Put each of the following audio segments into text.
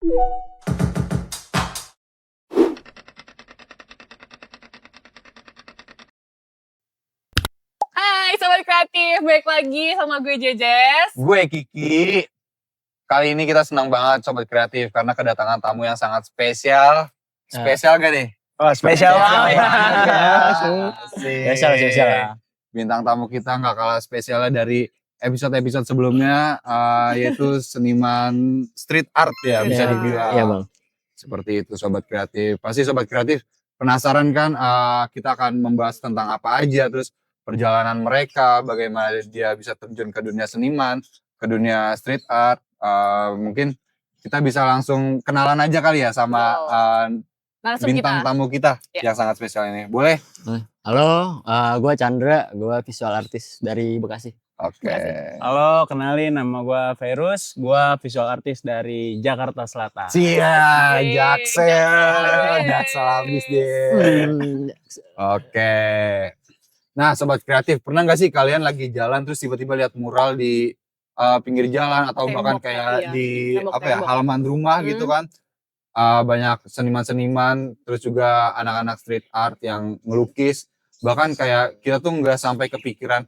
Hai Sobat Kreatif, balik lagi sama gue Jejes. Gue Kiki. Kali ini kita senang banget Sobat Kreatif karena kedatangan tamu yang sangat spesial. Spesial gak nih? Oh, spesial banget. Spesial ya. Bintang tamu kita gak kalah spesialnya dari episode-episode sebelumnya, yaitu seniman street art ya, bisa dibilang. Iya bang. Seperti itu Sobat Kreatif. Pasti Sobat Kreatif penasaran kan, kita akan membahas tentang apa aja, terus perjalanan mereka, bagaimana dia bisa terjun ke dunia seniman, ke dunia street art. Mungkin kita bisa langsung kenalan aja kali ya sama bintang tamu kita yang sangat spesial ini. Boleh? Halo, gue Chandra, gue visual artist dari Bekasi. Oke. Halo, kenalin nama gue Ferus, gue visual artist dari Jakarta Selatan. Jaksel habis deh. Oke. Nah, Sobat Kreatif, pernah gak sih kalian lagi jalan terus tiba-tiba lihat mural di pinggir jalan atau bahkan kayak di halaman rumah gitu kan? Banyak seniman-seniman, terus juga anak-anak street art yang ngelukis. Bahkan kayak kita tuh nggak sampai kepikiran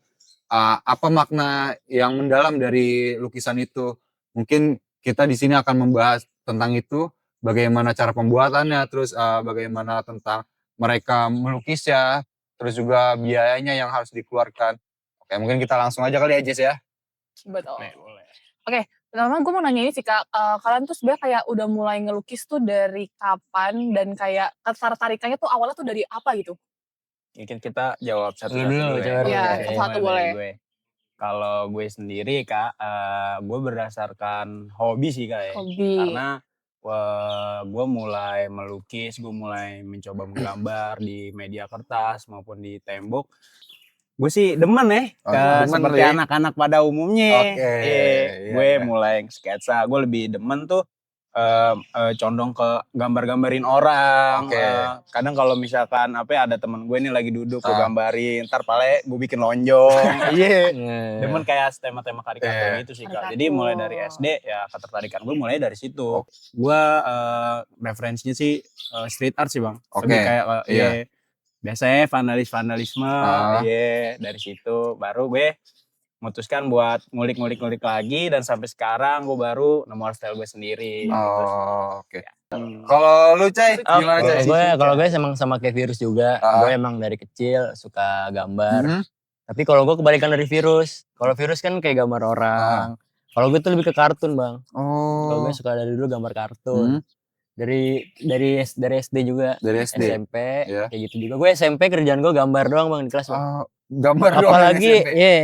apa makna yang mendalam dari lukisan itu. Mungkin kita di sini akan membahas tentang itu, bagaimana cara pembuatannya, terus bagaimana tentang mereka melukisnya, terus juga biayanya yang harus dikeluarkan. Oke, mungkin kita langsung aja kali ya, Jess ya. Betul. Oke, pertama gue mau nanya ini sih Kak, kalian tuh sebenarnya kayak udah mulai ngelukis tuh dari kapan dan kayak ketertarikannya tuh awalnya tuh dari apa gitu? Mungkin kita jawab satu-satu Dulu, dulu jawab. Iya, Mulai satu dari boleh. gue. Kalau gue sendiri Kak, gue berdasarkan hobi sih Kak ya. Hobi. Karena gue mulai melukis, gue mulai mencoba menggambar di media kertas maupun di tembok. Gue sih demen ya, seperti anak-anak pada umumnya. Gue mulai sketsa, gue lebih demen tuh condong ke gambar-gambarin orang. Kadang kalau misalkan ada temen gue nih lagi duduk, gue gambarin, ntar pale gue bikin lonjong. Demen kayak tema-tema karikatur gitu sih Kak. Jadi mulai dari SD ya ketertarikan gue mulai dari situ. Gue referensinya sih street art sih bang. Lebih kayak biasanya vandalisme, dari situ baru gue memutuskan buat ngulik lagi dan sampai sekarang gue baru nemu art style gue sendiri. Oke. Kalau lu Cai, gimana Cai? Kalau gue emang sama kayak Virus juga, gue emang dari kecil suka gambar. Tapi kalau gue kebalikan dari Virus, kalau Virus kan kayak gambar orang. Kalau gue tuh lebih ke kartun bang. Kalau gue suka dari dulu gambar kartun. Dari SD juga, dari SD. SMP kayak gitu juga. Gue SMP kerjaan gue gambar doang bang di kelas. Gambar doang. Apalagi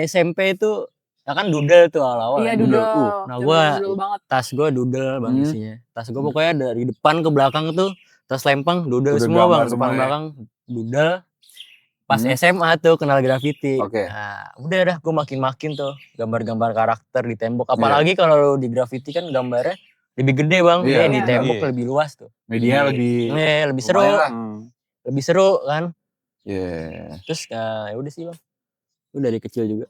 SMP itu ya kan doodle tuh awal-awal. Iya doodle. Nah gue tas gue doodle bang isinya. Tas gue pokoknya dari depan ke belakang tuh tas lempang doodle semua bang. Depan belakang doodle. Pas SMA tuh kenal graffiti. Nah udah gue makin tuh gambar-gambar karakter di tembok. Apalagi kalau di graffiti kan gambarnya lebih gede bang, di tembok lebih luas tuh. Media lebih seru. Lebih seru kan. Terus ya udah sih bang. Udah dari kecil juga.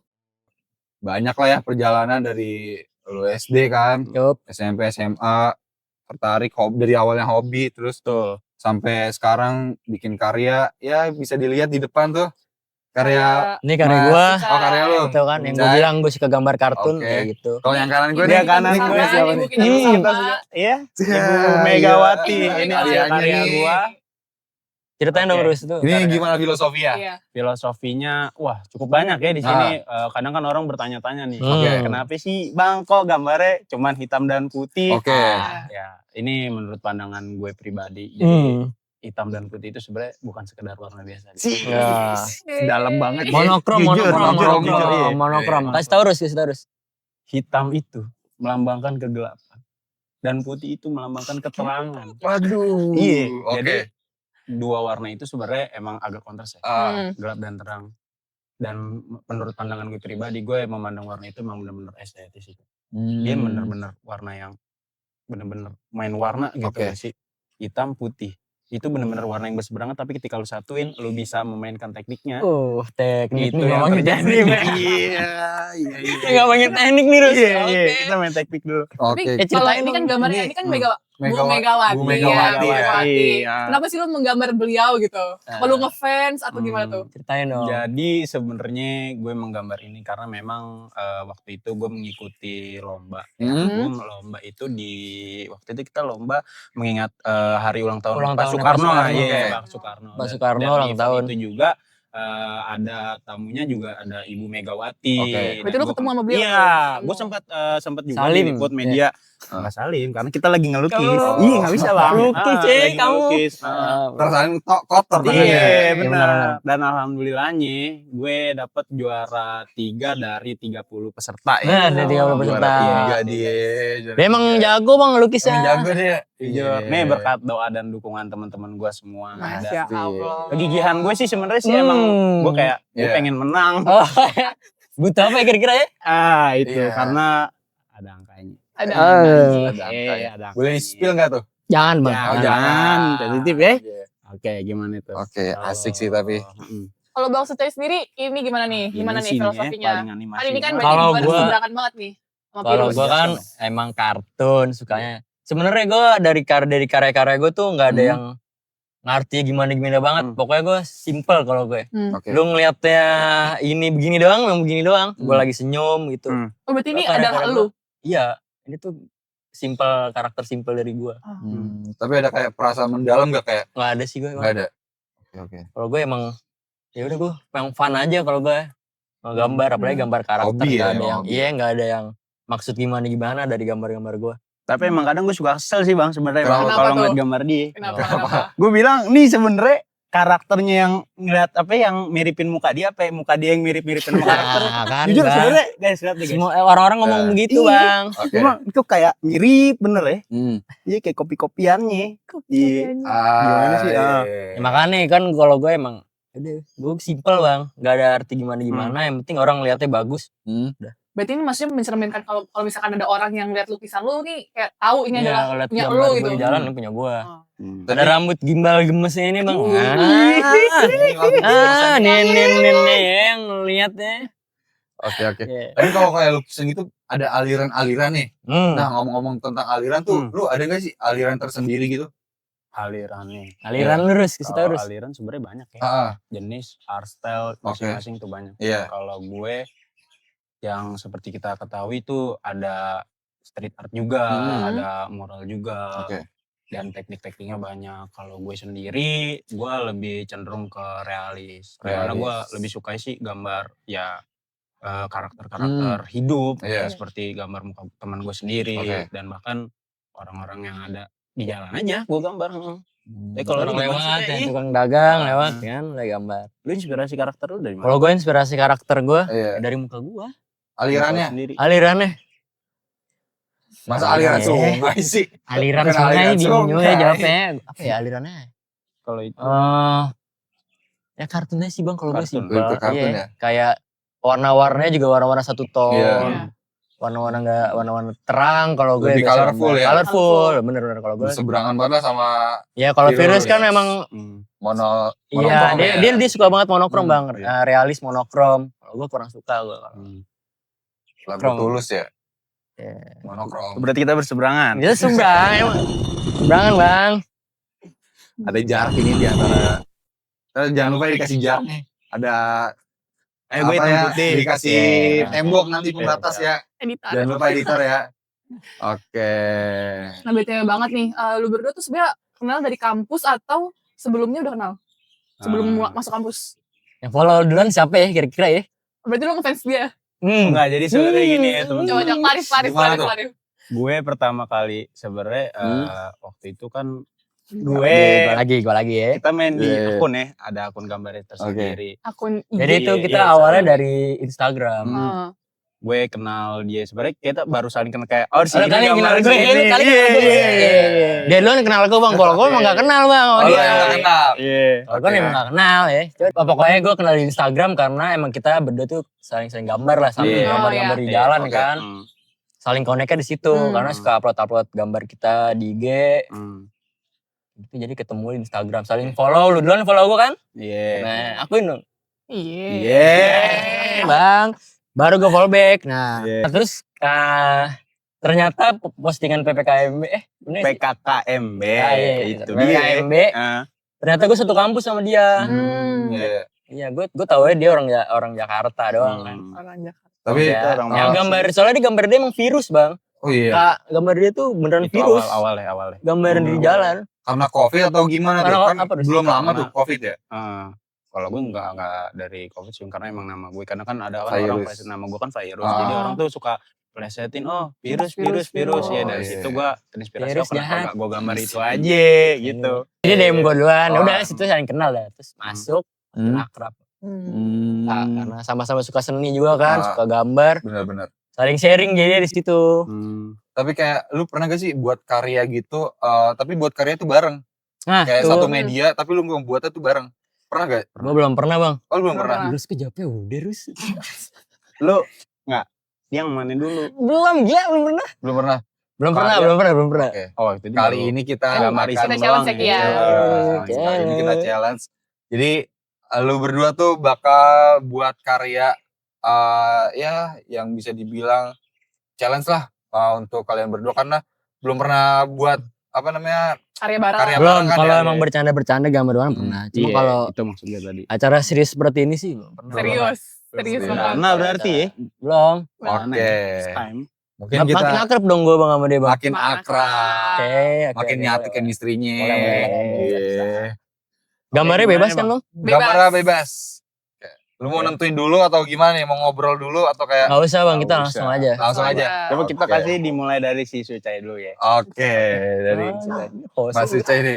Banyak lah ya perjalanan dari lu SD kan. SMP, SMA. Tertarik dari awalnya hobi. Terus sampai sekarang bikin karya. Ya bisa dilihat di depan tuh. Ini karya gue. Karya lu. Itu kan yang gue bilang gue suka gambar kartun kayak gitu. Kalau yang kanan gue nih. Kanan gue siapa nih? Iya. Ibu Megawati. Ini karya gue. Ceritain dong terus itu. Ini gimana filosofinya? Filosofinya, wah cukup banyak ya di sini. Kadang kan orang bertanya-tanya nih, kenapa sih bang kok gambarnya cuman hitam dan putih? Ya ini menurut pandangan gue pribadi. Jadi hitam dan putih itu sebenarnya bukan sekedar warna biasa. Dalam banget. Monokrom. Kasih tau terus. Hitam itu melambangkan kegelapan dan putih itu melambangkan keterangan. Waduh. Jadi dua warna itu sebenarnya emang agak kontras ya, gelap dan terang. Dan menurut pandangan gue pribadi, gue memandang warna itu emang benar-benar estetis itu. Dia benar-benar warna yang benar-benar main warna gitu sih. Hitam putih itu benar-benar warna yang berseberangan, tapi ketika lu satuin lu bisa memainkan tekniknya. Teknik itu yang terjadi. Nggak main teknik nih Rus. Kita main teknik dulu. Tapi kalau ini kan gambarnya ini kan Bu Megawati. Bu Megawati, Ya, ya. Megawati. Iya. Kenapa sih lu menggambar beliau gitu? Apa lu ngefans atau gimana tuh? Ceritain dong. Jadi sebenarnya gue menggambar ini karena memang waktu itu gue mengikuti lomba. Gue lomba itu waktu itu kita lomba mengingat hari ulang tahun Pak tahunnya Soekarno. Pak Soekarno. Iya, Oke. Pak Soekarno. Pak Soekarno Dan ulang event tahun. itu juga ada tamunya juga ada Ibu Megawati. Oke. Berarti lu ketemu sama beliau? Iya, tuh? gue sempat juga Salim. diliput media. Nggak salim karena kita lagi ngelukis. Kamu- Iya, nggak bisa Bang. Lukis, Lagi kamu. ngelukis. Tersaling kotor tangannya. Iya Iya, benar. benar. Dan alhamdulillahnya gue dapet juara 3 dari 30 peserta ya. Nah, ada 30 peserta. Juara 3 dia. Dia emang jago bang lukisnya. Emang jago dia. Iya. Nih berkat doa dan dukungan teman-teman gue semua. Masya Allah. Kegigihan gue sih sebenarnya sih emang gue kayak gue Iya. pengen menang. Oh, butuh apa ya kira-kira ya? Itu Iya. karena ada angkanya. Ada. Ada Iya, angkanya. ada angkanya. Boleh spill nggak tuh? Jangan bang. Oh, jangan. Sensitif ya. Iya. Oke, gimana itu? Oke, asik sih tapi. Kalau Bang Sucai sendiri ini gimana nih? Gimana nih filosofinya? Kan ini kan berarti Kalau gimana gua- seberangan banget nih sama Kalau virus. gue kan emang kartun sukanya. Sebenarnya gue dari karya-karya gue tuh nggak ada yang ngerti gimana banget. Pokoknya gue simple kalau gue. Oke. Lu ngeliatnya ini begini doang, yang begini doang. Gue lagi senyum gitu. Oh, berarti ini Karya-karya adalah gua- lu? Iya, ini tuh simple, karakter simple dari gue. Tapi ada kayak perasaan mendalam nggak kayak? Nggak ada sih gue. Nggak ada. Oke. Kalau gue emang ya udah gue yang fun aja kalau gue gambar, apalagi gambar karakter. Hobi ya, Nggak ada yang, hobi. iya nggak ada yang maksud gimana dari gambar-gambar gue. Tapi emang kadang gue suka kesel sih Bang sebenarnya Bang, Kenapa kalau tuh? ngeliat gambar dia. Kenapa? Gue bilang nih sebenarnya karakternya yang ngeliat apa yang miripin muka dia apa muka dia yang mirip-miripin sama karakter. Nah, kan, Jujur Bang. sebenarnya guys lihat nih guys. Semua orang-orang ngomong Nah. begitu Iya. bang. Oke. Gue bilang itu kayak mirip bener ya. Iya kayak kopi-kopiannya. Iya. Gimana sih? Iya. Ya, makanya kan kalau gue emang udah gue simple bang, nggak ada arti gimana. Yang penting orang lihatnya bagus. Berarti ini maksudnya mencerminkan kalau misalkan ada orang yang lihat lukisan lu nih kayak tahu ini Iya, adalah lihat punya gambar lu gue gitu. di jalan ini punya gue. Oh. Ada rambut gimbal gemesnya ini bang. Ah. Nih yang lihatnya. Oke. Tapi kalau kayak lukisan gitu ada aliran-aliran nih. Nah ngomong-ngomong tentang aliran tuh, lu ada nggak sih aliran tersendiri gitu? Alirannya. Aliran lurus, kita Kalau lurus. aliran sebenarnya banyak ya. Jenis. Jenis art style Oke. masing-masing tuh banyak. Iya. Kalau gue yang seperti kita ketahui itu ada street art juga, ada mural juga. Oke. Dan teknik-tekniknya banyak. Kalau gue sendiri, gue lebih cenderung ke realis. Karena gue lebih suka sih gambar ya karakter-karakter hidup, Iya. seperti gambar muka teman gue sendiri Oke. dan bahkan orang-orang yang ada di jalan aja gue gambar. Kalau Orang lu gimana lewat, sih? yang tukang dagang lewat kan, lagi gambar. Lu inspirasi karakter lu dari mana? Kalau gue inspirasi karakter gue Iya. dari muka gue. Alirannya? Sendiri. Alirannya, Masa aliran sungai sih? aliran Bukan sungai aliran bingung sungai. ya jawabnya. Apa ya alirannya? Kalau itu Ya kartunnya sih bang, kalau gue Kartun. simpel. Lebih ke kartun Iya. ya? Kayak warna-warnanya juga warna-warna satu ton. Iya. Warna-warna terang kalau gue. Lebih biasanya colorful ya? Colorful, bener-bener kalau gue. Seberangan banget lah sama Ya kalau Virus virus kan ya. memang mono. iya monokrom dia suka banget monokrom bang, iya. realis monokrom. Kalau gue kurang suka gue. Lagu Krom. Tulus ya? Yeah. Monokrom. berarti kita berseberangan. Itu seberang emang. Seberangan bang. Ada jarak ini di antara. Jangan lupa dikasih jarak nih. Ada Gue apa hitam ya? putih. Dikasih Iya. tembok nanti pembatas ya. Editor. Jangan lupa editor ya. Oke. Nah, BTW banget nih. Lu berdua tuh sebenarnya kenal dari kampus atau sebelumnya udah kenal? Sebelum masuk kampus. Yang follow duluan siapa ya kira-kira ya? Berarti lu ngefans dia. Enggak, jadi sebenarnya gini ya teman-teman. Coba Gimana tuh? Clarif. Gue pertama kali sebenarnya waktu itu kan Gue lagi ya. kita main di Iya. akun ya, ada akun gambarnya tersendiri. Akun IG. Jadi itu kita Iya, awalnya sama. dari Instagram. Ah. Gue kenal dia sebenarnya kita baru saling kenal kayak oh Kali kenal gue, ini. kali Iya, kenal gue. iya. Dia duluan kenal gue bang, kalau gue emang gak kenal bang. Oh, Dia. yang gak kenal. Iya. Kalau gue emang gak kenal ya. Pokoknya gue kenal di Instagram karena emang kita berdua tuh saling gambar lah, saling Iya. gambar-gambar di Iya, jalan oke. kan. Saling connect-nya di situ karena suka upload gambar kita di IG. Itu jadi ketemu di Instagram, saling follow. Lu duluan follow gue kan? Iya. Nah, akuin dong. Iya. Iya. Bang, baru gue follow back. Nah, Iya. terus ternyata postingan PPKMB bener sih? PKKMB Iya, itu dia. PPKMB. Ah. Ternyata gue satu kampus sama dia. Iya. Iya, gue tahu ya dia orang Jakarta doang kan. Orang Jakarta. Tapi Ya, orang yang Bekasi. gambar soalnya dia gambar dia emang virus, Bang. oh iya, Kak, gambar dia tuh beneran Itu virus. awalnya. Gambar di jalan. karena Covid atau gimana tuh? Karena Kan apa tuh? belum lama Karena- tuh Covid ya. Kalau gue nggak dari COVID sih, karena emang nama gue. Karena kan ada kan Virus. orang pleset nama gue kan virus. Ah. Jadi orang tuh suka plesetin, oh virus. Ya dari Oh, situ iya. gue terinspirasi, Virus kenapa jahat. nggak gue gambar itu aja gitu. Jadi DM gue duluan. Oh. Udah situ saling kenal dah. Terus masuk akrab. Nah, karena sama-sama suka seni juga kan, Ah. suka gambar, Benar-benar. saling sharing jadi di situ. Tapi kayak lu pernah gak sih buat karya gitu, tapi buat karya itu bareng? Nah, Kayak tuh. satu media, tapi lu membuatnya tuh bareng. Pernah gak? Gue belum pernah, Bang. Oh lu belum Belum pernah? pernah. Terus kejawabnya udah, Rus. Lu nggak? Yang mana dulu? Belum, gila, belum pernah. Belum pernah. Belum pernah, Karya. belum pernah. Oke. Oh itu Kali ini kita gambar akan- iseng Kita doang challenge ya, Ki, ya. Oke. Kali ini kita challenge. Jadi lu berdua tuh bakal buat karya ya yang bisa dibilang challenge lah untuk kalian berdua karena belum pernah buat apa namanya Karya bareng. Karya Belum, bareng kan kalau ya, emang iya. bercanda-bercanda gambar doang pernah. Cuma Iya, kalau itu maksudnya tadi. acara serius seperti ini sih belum pernah. Serius. Serius Iya. banget. Nah berarti ya. Belum. Oke. Time. Mungkin Makin kita akrab dong gue Bang sama dia, Bang. makin akrab. Oke, Makin nyatu chemistry-nya. Boleh. Iya. Gambarnya Oke, bebas gimana, kan, Bang? Gambarnya bebas. Oke. Lu mau nentuin dulu atau gimana nih? Mau ngobrol dulu atau kayak Enggak usah, Bang. Kita Nggak langsung usah. aja. langsung aja? Coba kita Oke. kasih dimulai dari si Sucai dulu ya. Oke, dari Host. Mas Uca ini.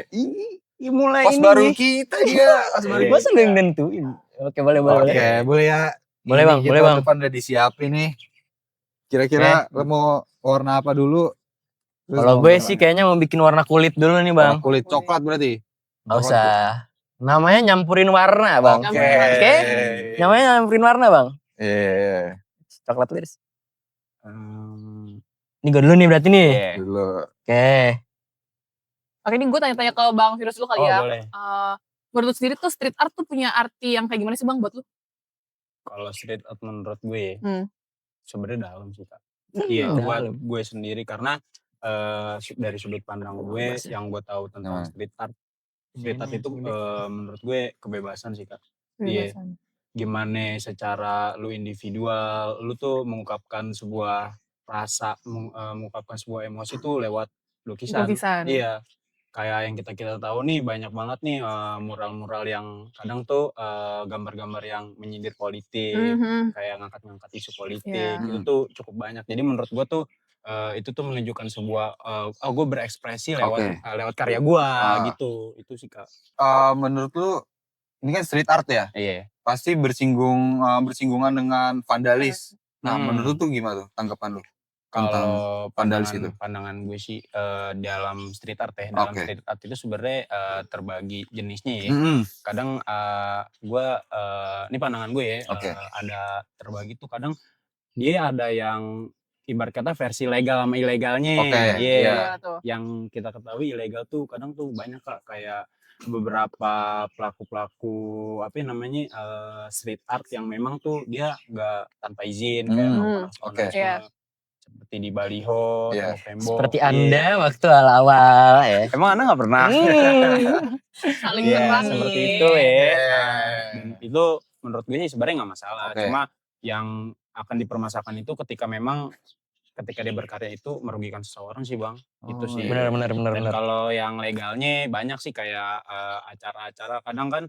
Ini mulai Pos ini baru nih. kita dia. Pos baru Iya. Masa lu yang nentuin? Oke, boleh, boleh. Oke, boleh. boleh ya. Boleh, Ini Bang, kita boleh, Bang. depan udah disiapin nih. Kira-kira lo mau warna apa dulu? Terus Kalau mau gue warna- sih kayaknya mau bikin warna kulit dulu nih, Bang. warna kulit coklat berarti. Enggak usah. Namanya nyampurin warna, Bang. Oke. Oke. Namanya nyampurin warna, Bang. Iya. Coklat liris. Ini gue dulu nih berarti nih. Iya. Dulu. Oke. Oke, ini gue tanya-tanya ke Bang Virus dulu kali Oh ya. boleh. Menurut lu sendiri tuh street art tuh punya arti yang kayak gimana sih Bang buat lu? Kalau street art menurut gue Hmm. sebenarnya dalam sih Kak. Iya dalam. buat gue sendiri karena dari sudut pandang gue yang gue tahu tentang Nah. street art itu menurut gue kebebasan sih Kak. Iya. Kebebasan. Gimana secara lu individual, lu tuh mengungkapkan sebuah rasa, mengungkapkan sebuah emosi tuh lewat lukisan. Lukisan. Iya. Kayak yang kita tahu nih banyak banget nih mural-mural yang kadang tuh gambar-gambar yang menyindir politik, kayak ngangkat-ngangkat isu politik, Iya. itu tuh cukup banyak. Jadi menurut gua tuh itu tuh menunjukkan sebuah gue berekspresi lewat lewat karya gua gitu. Itu sih Kak. Menurut lu ini kan street art ya? Iya. Pasti bersinggungan dengan vandalis. Nah, menurut lu tuh gimana tuh tanggapan lu? Tentang Kalau vandalis itu? pandangan gue sih dalam street art ya, dalam street art itu sebenarnya terbagi jenisnya ya. Kadang gue ini pandangan gue ya, ada terbagi tuh kadang dia ada yang ibarat kata versi legal sama ilegalnya. Gimana tuh? Yang kita ketahui ilegal tuh kadang tuh banyak Kak, kayak beberapa pelaku-pelaku apa namanya street art yang memang tuh dia nggak tanpa izin kayak Iya. seperti di baliho, tembok-tembok. Seperti Anda waktu awal-awal ya. Emang Anda nggak pernah? Saling Iya, menyerang. seperti itu ya. Dan itu menurut gue sih sebenarnya nggak masalah. Cuma yang akan dipermasalahkan itu ketika dia berkarya itu merugikan seseorang sih Bang. Itu sih. Benar. Dan kalau yang legalnya banyak sih kayak acara-acara kadang kan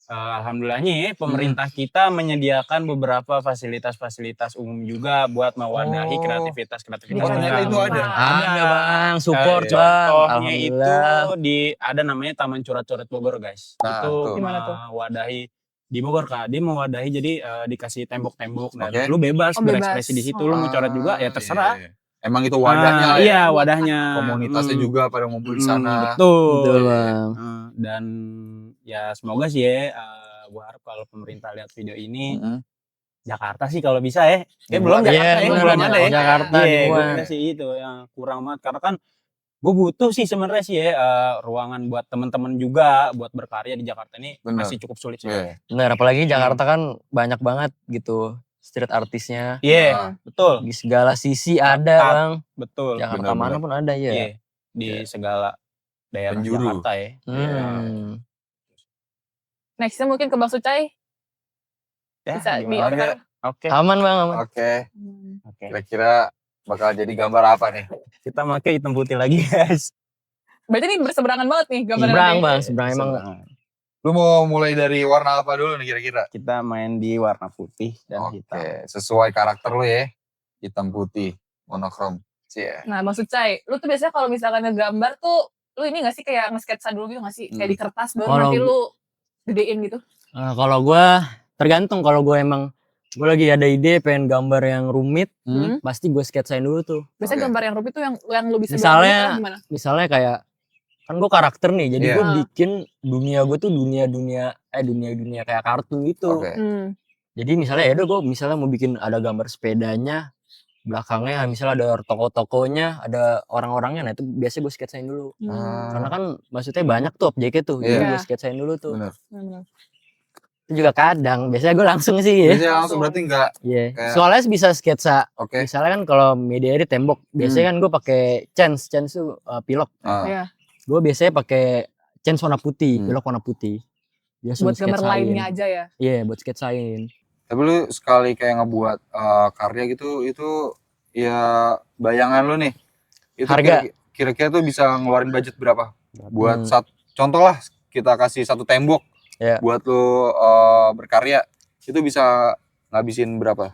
alhamdulillahnya ya pemerintah kita menyediakan beberapa fasilitas-fasilitas umum juga buat mewadahi kreativitas ternyata itu ada. Ada Bang, support Bang. Contohnya itu Alhamdulillah. ada namanya Taman Coret-Coret Bogor guys. Nah, itu tuh. Gimana tuh? mewadahi di Bogor Kak. Dia mewadahi jadi dikasih tembok-tembok dan Oke. lu bebas Oh, bebas. berekspresi di situ. Lu mau coret juga ya terserah. Iya. Emang itu wadahnya lah ya. Iya, wadahnya. Komunitasnya juga pada ngumpul di sana. Betul. Betul Bang. Dan ya semoga sih ya gue harap kalau pemerintah lihat video ini Jakarta sih kalau bisa ya. Belum Iya, Jakarta ya, bener, belum ada ya. Jakarta Iya, di gue luar. kira sih itu yang kurang banget karena kan gue butuh sih sebenarnya sih ya ruangan buat teman-teman juga buat berkarya di Jakarta ini Bener. masih cukup sulit sih. Iya. Benar, apalagi Jakarta kan banyak banget gitu street artisnya. Iya, betul. Di segala sisi ada Lengkap. Bang. Betul. Jakarta Benar-benar. mana pun ada ya. Iya. Di segala daerah Penjuru. Jakarta ya. Nextnya mungkin ke Bang Sucai. Ya, Bisa gimana? ditukar. Oke. Aman Bang, aman. Oke, Oke. kira-kira bakal jadi gambar apa nih? Kita pakai hitam putih lagi, guys. Berarti ini berseberangan banget nih gambarnya. Seberang nih. Bang, seberang emang. Lu mau mulai dari warna apa dulu nih kira-kira? Kita main di warna putih dan Oke, hitam. sesuai karakter lu ya. Hitam putih, monokrom. Cie. Nah Bang Sucai, lu tuh biasanya kalau misalkan ngegambar tuh, lu ini gak sih kayak nge-sketsa dulu gitu gak sih? Kayak di kertas baru Kalau- nanti lu gedein gitu. Kalau gue tergantung, kalau gue emang gue lagi ada ide pengen gambar yang rumit, pasti gue sketsain dulu tuh. Biasanya Oke. gambar yang rumit tuh yang lu bisa Misalnya- gambar gimana? Misalnya kayak kan gue karakter nih, jadi Iya. gue bikin dunia gue tuh dunia kayak kartun gitu. Oke. Jadi misalnya ya udah gue misalnya mau bikin ada gambar sepedanya, belakangnya misalnya ada toko-tokonya, ada orang-orangnya, nah itu biasanya gue sketsain dulu. Karena kan maksudnya banyak tuh objeknya tuh, jadi Iya. gue sketsain dulu tuh. Bener. Itu juga kadang, biasanya gue langsung sih ya. Biasanya langsung berarti enggak. Iya. Kayak- Soalnya bisa sketsa. Oke. Misalnya kan kalau media di tembok, biasanya kan gue pakai chance tuh pilok. Ah. Iya. Gue biasanya pakai chance warna putih, Hmm. pilok warna putih. Biasa Buat gambar sketsain. lainnya aja ya. Iya, buat sketsain. Tapi lu sekali kayak ngebuat karya gitu, itu ya bayangan lu nih. Itu Harga. kira-kira tuh bisa ngeluarin budget berapa? Buat Hmm. contoh lah, kita kasih satu tembok Ya. buat lu berkarya, itu bisa ngabisin berapa?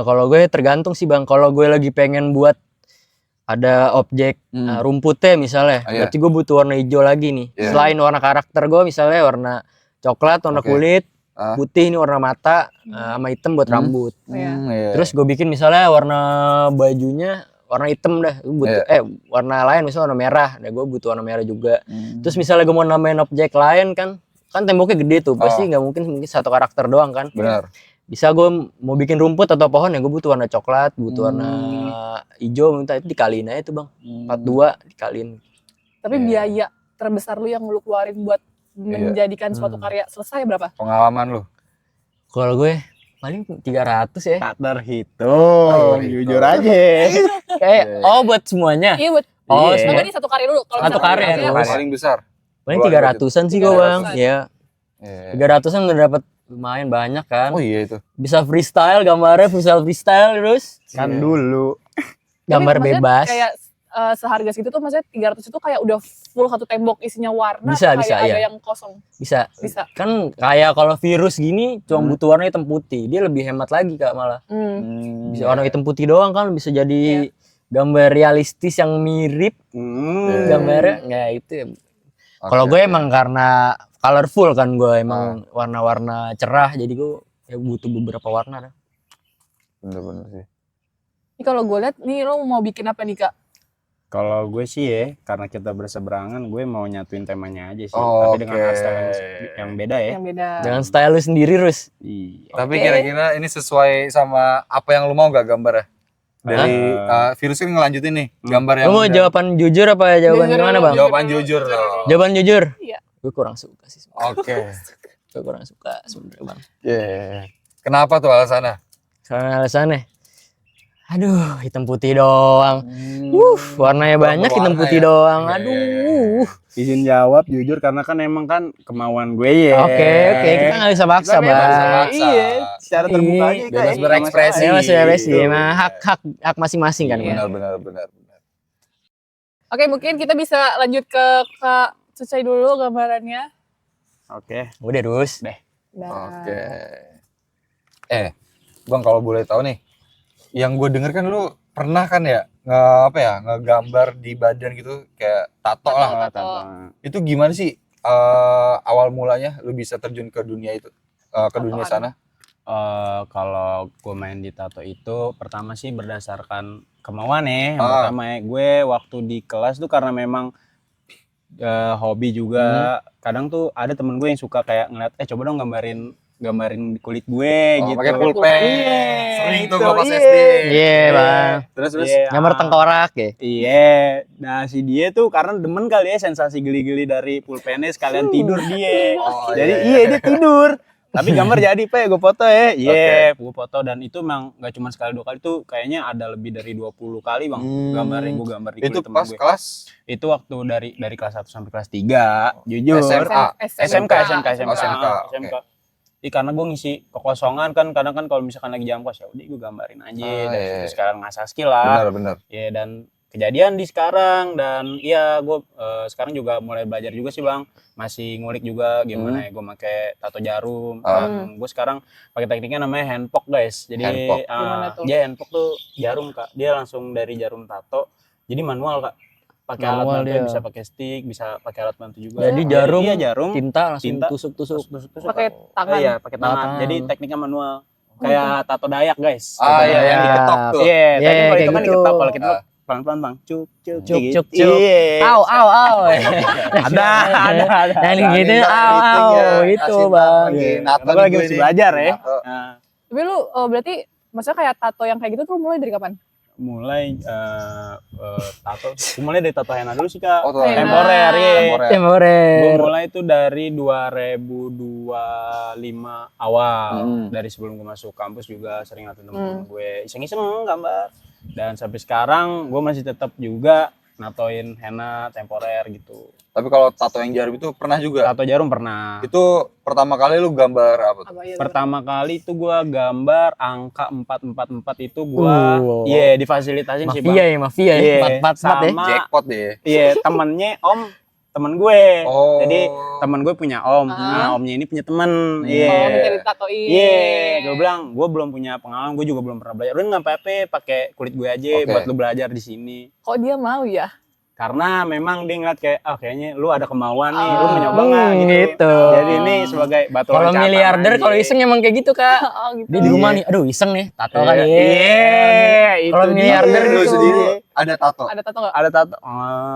Kalau gue tergantung sih Bang. Kalau gue lagi pengen buat ada objek rumputnya misalnya, Iya. berarti gue butuh warna hijau lagi nih. Iya. Selain warna karakter gue misalnya warna coklat, warna Oke. kulit, Ah. putih ini warna mata, sama hitam buat rambut. Iya. Iya. Terus gue bikin misalnya warna bajunya warna hitam dah, gue butuh warna lain misalnya warna merah, nah gue butuh warna merah juga. Terus misalnya gue mau namain objek lain kan temboknya gede tuh, pasti nggak mungkin satu karakter doang kan. Benar. Bisa gue mau bikin rumput atau pohon ya gue butuh warna coklat, butuh warna hijau, minta itu dikaliin aja tuh Bang, 42 dikaliin. Tapi biaya terbesar lu yang lu keluarin buat menjadikan suatu karya selesai berapa? Pengalaman lu. Kalau gue paling 300 ya. Tak terhitung, jujur aja. Kayak buat semuanya. Iya buat. Oh, Enggak ini satu karya dulu. Kalau Satu misalkan karya, karya, terus. Paling besar. Paling Gua 300-an sih gue Bang. 300-an. Ya. Iya. 300-an udah dapat lumayan banyak kan. Oh iya itu. Bisa freestyle, gambarnya freestyle terus. Kan dulu. Gambar Tapi maksudnya bebas. Kayak seharga segitu tuh maksudnya 300 itu kayak udah full satu tembok isinya warna. Bisa, atau bisa, kayak ada iya. yang kosong. Bisa. Bisa. Kan kayak kalau virus gini cuma butuh warna hitam putih. Dia lebih hemat lagi Kak malah. Bisa warna hitam putih doang kan bisa jadi gambar realistis yang mirip gambarnya. Nggak itu ya. Kalau gue emang karena colorful kan gue emang warna-warna cerah jadi gue ya butuh beberapa warna dah. Bener-bener sih. Ini kalau gue lihat nih lo mau bikin apa nih Kak? Kalau gue sih ya, karena kita berseberangan, gue mau nyatuin temanya aja sih. Oh, tapi dengan oke. style yang beda ya. Yang beda. Dengan style lu sendiri Rus. Iya. Tapi kira-kira ini sesuai sama apa yang lu mau gak gambarnya? Dari virus kan ngelanjutin nih gambar yang Lu mau udah- jawaban jujur apa jawaban Jujur gimana dulu. Bang? jawaban jujur dong. Jawaban jujur. Iya. Gue kurang suka sih. Oke. Gue kurang suka sebenarnya Bang. Yeah. Kenapa tuh alasannya? Karena alasannya aduh hitam putih doang. Warnanya banyak hitam Berwarna putih ya? doang. Iya, Aduh. Izin jawab jujur karena kan emang kan kemauan gue ya. Oke, kita nggak bisa maksa, Kita bebas Bang. sama Maksa. Iya. Secara terbuka aja Bebas Kak, berekspresi. Ya masih ya sih, Gitu. emang hak masing-masing kan ya. Benar. Oke mungkin kita bisa lanjut ke Kak Sucai dulu gambarannya. Oke. Udah terus. Nah. Oke. Bang kalau boleh tahu nih, yang gue denger kan lu pernah kan ya ngegambar di badan gitu kayak tato lah. Itu gimana sih awal mulanya lu bisa terjun ke dunia itu, ke dunia sana? Kalau gue main di tato itu pertama sih berdasarkan kemauan ya. Yang pertama ya, gue waktu di kelas tuh karena memang hobi juga. Kadang tuh ada temen gue yang suka kayak ngeliat, coba dong gambarin kulit gue gitu. Pakai pulpen. Iya, Sering tuh itu, gue pas iya. SD. Iya, Bang. Terus Iya. Gambar tengkorak ya. Iya, nah si dia tuh karena demen kali ya sensasi geli-geli dari pulpennya sekalian tidur dia. Oh, Jadi iya. dia tidur. Tapi gambar jadi Pe, gue foto ya. Iya, gue foto dan itu memang gak cuma sekali 2 kali tuh kayaknya ada lebih dari 20 kali Bang. Gambarnya gue gambar di Itu kulit temen pas gue. kelas Itu waktu dari kelas 1 sampai kelas 3, jujur. SMA. SMK. SMK. Karena gue ngisi kekosongan kan, kadang kan kalau misalkan lagi jam kos ya udah gue gambarin aja dari situ sekarang ngasah skill lah. Benar. Ya dan kejadian di sekarang dan iya gue sekarang juga mulai belajar juga sih Bang, masih ngulik juga gimana ya gue pakai tato jarum. Gue sekarang pakai tekniknya namanya handpoke guys. Jadi Gimana tuh? dia handpoke tuh jarum Kak, dia langsung dari jarum tato jadi manual Kak, pakai alat Manual bantu dia. bisa pakai stick, bisa pakai alat bantu juga. Jadi jarum, iya, jarum tinta langsung tinta, tusuk-tusuk. Pakai tangan. Iya, pakai tangan. Tangan. Jadi tekniknya manual. Kayak tato Dayak, guys. Ah, Tato iya, Dayak. yang diketok tuh. Iya, tapi Iya, kalau itu kayak kan gitu. diketok, kalau kita pelan-pelan Bang. Cuk. Cuk. Iya. Au. Ada. Yang gitu, au. Itu Bang. Nato lagi masih belajar ya. Nato. Nah, Tapi lu berarti maksudnya kayak tato yang kayak gitu tuh mulai dari kapan? mulai tato. Mulai dari tato henna dulu sih Kak. Oh, tato henna. Temporer, iya. Temporer. Gue Temporer. mulai itu dari 2025 awal. Dari sebelum gue masuk kampus juga sering ngatain temen gue iseng-iseng gambar. Dan sampai sekarang gue masih tetap juga natoin henna temporer gitu. Tapi kalau tato yang jarum itu pernah juga. Tato jarum pernah. Itu pertama kali lu gambar apa tuh? Apa ya? Pertama kali itu gue gambar angka 444 itu gue difasilitasin sih Bang. Mafia ya. 444 ya. Sama Jackpot deh. iya temennya temen gue. Oh. Jadi temen gue punya nah omnya ini punya temen. Oh, minta ditatoin. Iya, gue bilang gue belum punya pengalaman, gue juga belum pernah belajar. Udah nggak apa-apa, pakai kulit gue aja buat lu belajar di sini. Kok dia mau ya? Karena memang dia ngeliat kayak, kayaknya lu ada kemauan nih, lu mau nyoba nggak gitu. Jadi ini sebagai batu Kalau loncatan miliarder aja. kalau iseng emang kayak gitu Kak. Oh gitu. Dia di rumah nih, aduh iseng nih, tato Iya. kali ya. Iya, Kalau itu miliarder dia. Lu gitu. sendiri ada tato? Ada tato nggak? Ada tato.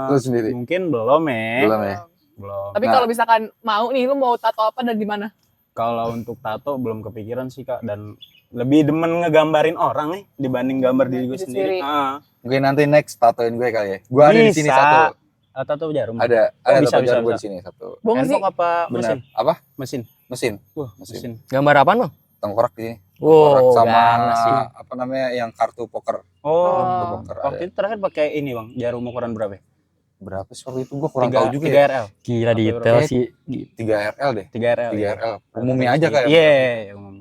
Lu sendiri? Mungkin belum ya. Belum ya? Belum. Tapi Nah. kalau misalkan mau nih, lu mau tato apa dan di mana? Kalau untuk tato belum kepikiran sih Kak, dan lebih demen ngegambarin orang nih dibanding gambar diri gue Diri sendiri. sendiri. Mungkin nanti next tatoin gue kali ya. Gue ada di sini Bisa. satu. Tato jarum. Ada bisa, tato jarum gue bisa. di sini satu. Bohong sih. Handphone apa Benar. mesin? Apa? Mesin. Mesin. Wah, Mesin. mesin. Gambar apaan Bang? Tengkorak di sini. Wow, Tengkorak sama ganas sih. apa namanya yang kartu poker. Oh, Kartu poker ada. waktu itu terakhir pakai ini Bang, jarum ukuran berapa? Berapa sih waktu itu gue kurang tahu juga 3 ya. RL. Gila Apa detail berapa? sih. 3 RL deh. 3 RL. 3 RL. Umumnya aja kayak. Iya, umum.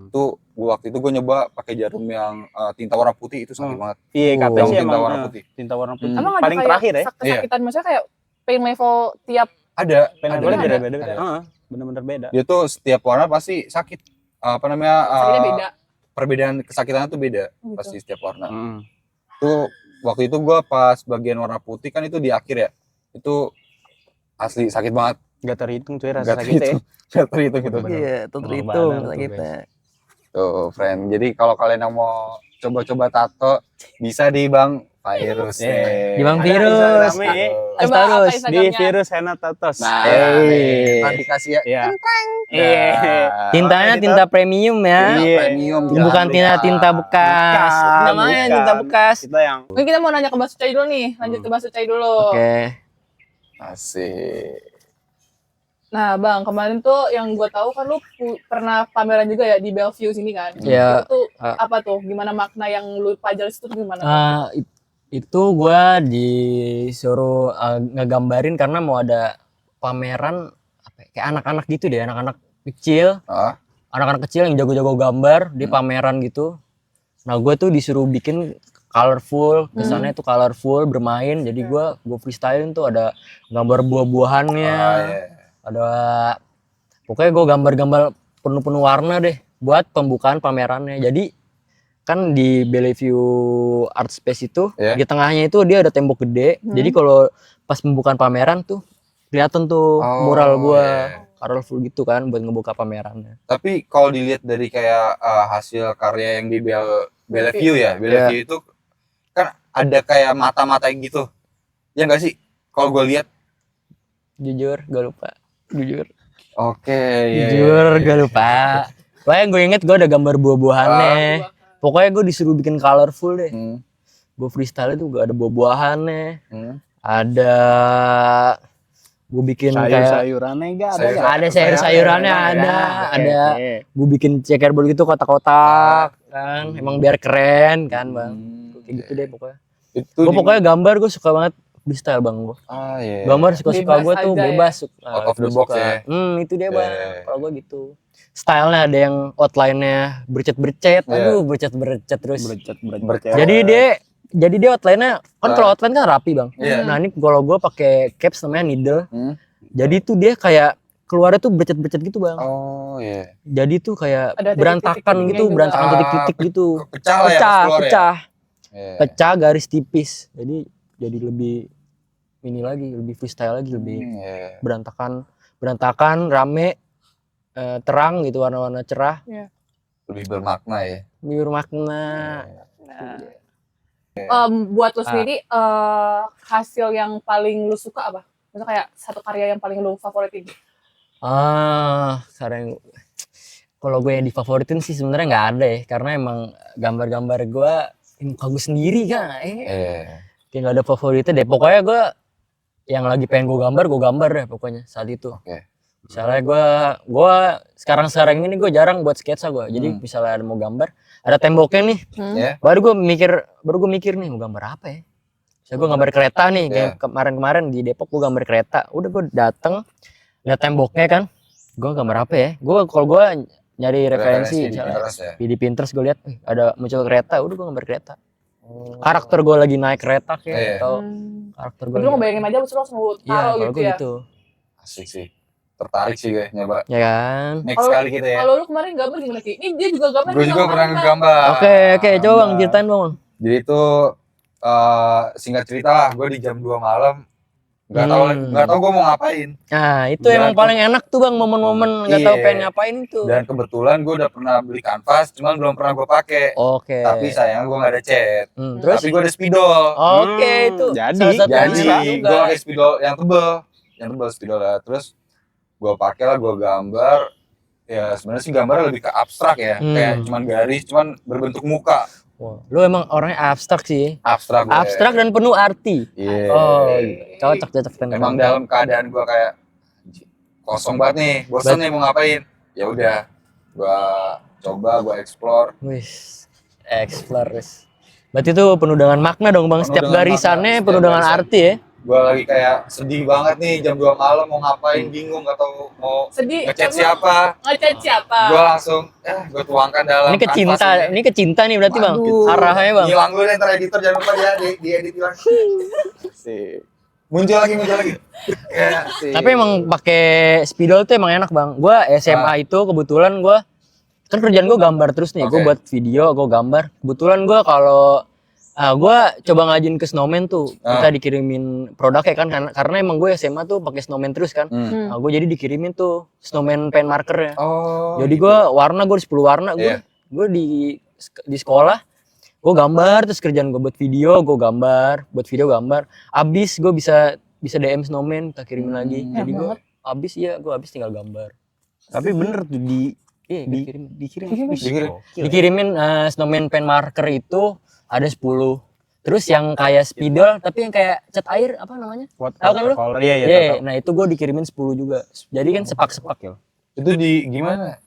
Itu gua waktu itu gue nyoba pakai jarum yang tinta warna putih itu sakit banget. Iya, katanya Yang sih tinta emang warna putih. tinta warna putih. Emang ada Paling kayak terakhir ya. kesakitan, maksudnya kayak pain level tiap Ada. Paling ada, levelnya ada, beda-beda. ada. Bener-bener beda. Dia tuh setiap warna pasti sakit. Apa namanya? sakitnya beda. Perbedaan kesakitannya tuh beda Gitu. pasti setiap warna. Hmm. Tuh waktu itu gua pas bagian warna putih kan itu di akhir ya. Itu asli sakit banget. Gak terhitung cuy rasa Gak sakitnya. terhitung. Gak terhitung gitu. Bener. Iya, tuh Pengorbanan terhitung tuh, sakitnya. Tuh, friend. Jadi kalau kalian yang mau coba-coba tato bisa di Bang Virus. Iya. Di Bang Ada Virus. Instagramnya, ya. Coba Terus apa Di Instagramnya? Virus Henna Tatos. Nah, Hey. nanti kasih ya. Iya. Iya. Tintanya tinta premium ya. Iya. Premium. Bukan jangan tinta lupa. bekas. Namanya bukan. tinta bekas. Kita yang Mungkin kita mau nanya ke Mbak Sucai dulu nih. Lanjut ke Mbak Sucai dulu. Oke. Asik. Nah, Bang, kemarin tuh yang gue tahu kan lu pernah pameran juga ya di Bellevue sini kan? Iya. Itu tuh Ah. apa tuh? Gimana makna yang lu pelajari situ tuh gimana? Itu gue disuruh ngegambarin karena mau ada pameran apa ya, kayak anak-anak gitu deh, anak-anak kecil, Ah, anak-anak kecil yang jago-jago gambar di pameran gitu. Nah gue tuh disuruh bikin colorful, kesannya tuh colorful, bermain. Jadi gue freestylein tuh ada gambar buah-buahannya, iya. ada pokoknya gue gambar-gambar penuh-penuh warna deh buat pembukaan pamerannya. Jadi kan di Bellevue Art Space itu Iya. di tengahnya itu dia ada tembok gede. Jadi kalau pas pembukaan pameran tuh kelihatan tuh mural gua iya. colorful gitu kan buat ngebuka pamerannya. Tapi kalau dilihat dari kayak hasil karya yang di Bellevue ya, Bellevue itu kan ada kayak mata-mata gitu. Ya enggak sih? Kalau gue lihat. Jujur gak lupa. Jujur. Oke, iya. Jujur gak lupa. Pokoknya gue inget gue ada gambar buah-buahannya. Pokoknya gue disuruh bikin colorful deh. Gue freestyle itu gak ada buah-buahannya. Ada Gue bikin kayak sayur-sayurannya enggak ada. ada sayur-sayurannya ada. Gue bikin checkerboard gitu kotak-kotak kan. Emang biar keren kan bang. Kayak gitu deh pokoknya. Gue pokoknya gambar gue suka banget freestyle bang gue. Iya. Gambar suka-suka Bebas gue tuh aja ya. bebas. Out of the box ya. Itu dia bang. Iya. Kalau gue gitu. Stylenya ada yang outline-nya bercet-bercet. Iya. Aduh bercet-bercet terus. Bercet. Jadi dia outline-nya kan kalau outline kan rapi bang. Iya. Nah ini kalau gue pakai caps namanya needle. Hmm. Jadi tuh dia kayak keluarnya tuh bercet-bercet gitu bang. Oh iya. Jadi tuh kayak Ada berantakan titik-titiknya gitu, juga. berantakan titik-titik gitu. Pecah lah ya, pas keluar ya? Pecah, Iya. pecah garis tipis. Jadi lebih ini lagi, lebih freestyle lagi, lebih Iya. berantakan, rame, terang gitu, warna-warna cerah, Lebih bermakna ya. lebih bermakna. Buat lu sendiri hasil yang paling lu suka apa? Misalnya kayak satu karya yang paling lu favoritin. Sekarang kalau gue yang difavoritin sih sebenarnya nggak ada ya, karena emang gambar-gambar gue muka gue sendiri kan. Iya. Kayak nggak ada favoritnya deh. Pokoknya gue yang lagi pengen gue gambar deh pokoknya saat itu. Oke. Misalnya gue sekarang ini gue jarang buat sketsa gue. Jadi misalnya ada mau gambar, ada temboknya nih. Ya. Baru gue mikir nih mau gambar apa ya. Misalnya gue gambar kereta nih, kayak kemarin di Depok gue gambar kereta. Udah gue dateng, lihat temboknya kan. Gue gambar apa ya? Kalau gue nyari referensi di Pinterest gue lihat ada muncul kereta, udah gue gambar kereta. Karakter gue lagi naik kereta kayak atau karakter gue. Lu ngebayangin aja terus langsung lu taruh gitu ya. Gitu. Asik sih. Tertarik sih gue nyoba. Ya kan. Next kali kita ya. Kalau lu kemarin gambar gimana Ki? Ini dia juga gambar. Gue juga pernah ngegambar. Oke, coba bang ceritain bang. Jadi itu singkat cerita lah, gue di jam 2 malam nggak tahu gue mau ngapain. Nah itu emang paling enak tuh bang, momen-momen nggak tahu pengen ngapain itu. Dan kebetulan gue udah pernah beli kanvas, cuman belum pernah gue pakai. Oke. Tapi sayang gue nggak ada cat. Terus? Tapi gue ada spidol. Oke itu. Jadi gue pakai spidol yang tebel spidolnya. Terus gue pakai lah, gue gambar. Ya sebenarnya sih gambarnya lebih ke abstrak ya, kayak cuman garis, cuman berbentuk muka. Wah, lu emang orangnya abstrak sih. Abstrak dan penuh arti. Iya. Oh, cocok. Emang dalam keadaan gua kayak kosong banget nih, bosan nih mau ngapain. Ya udah, gua coba, gua explore. Wih, explore. Berarti itu penuh dengan makna dong bang. Setiap garisannya penuh dengan arti ya. Gua lagi kayak sedih banget nih, jam 2 malam mau ngapain, bingung gak tahu mau ngecat siapa. Gua langsung gua tuangkan dalam ini kecinta nih berarti bang. Arahnya bang. Hilang dulu ntar editor, jangan lupa dia diedit hilang. Muncul lagi. Tapi emang pakai spidol tuh emang enak bang. Gua SMA itu kebetulan gua kan kerjaan gua gambar terus nih. Gua buat video, gua gambar. Kebetulan gua kalau gue coba ngajin ke Snowman tuh, kita dikirimin produknya kan, karena emang gue SMA tuh pakai Snowman terus kan. Gue jadi dikirimin tuh Snowman pen markernya. Jadi gue warna, gue 10 warna, gue di sekolah gue gambar, terus kerjaan gue buat video, gue gambar, abis gue bisa DM Snowman, kita kirimin lagi. Jadi gue abis tinggal gambar. Tapi bener tuh dikirimin Snowman pen marker itu ada 10. Terus yang kayak spidol tapi yang kayak cat air apa namanya? Tahu kan lu? Iya. Nah, itu gue dikirimin 10 juga. Jadi kan sepak-sepak ya. Itu gimana?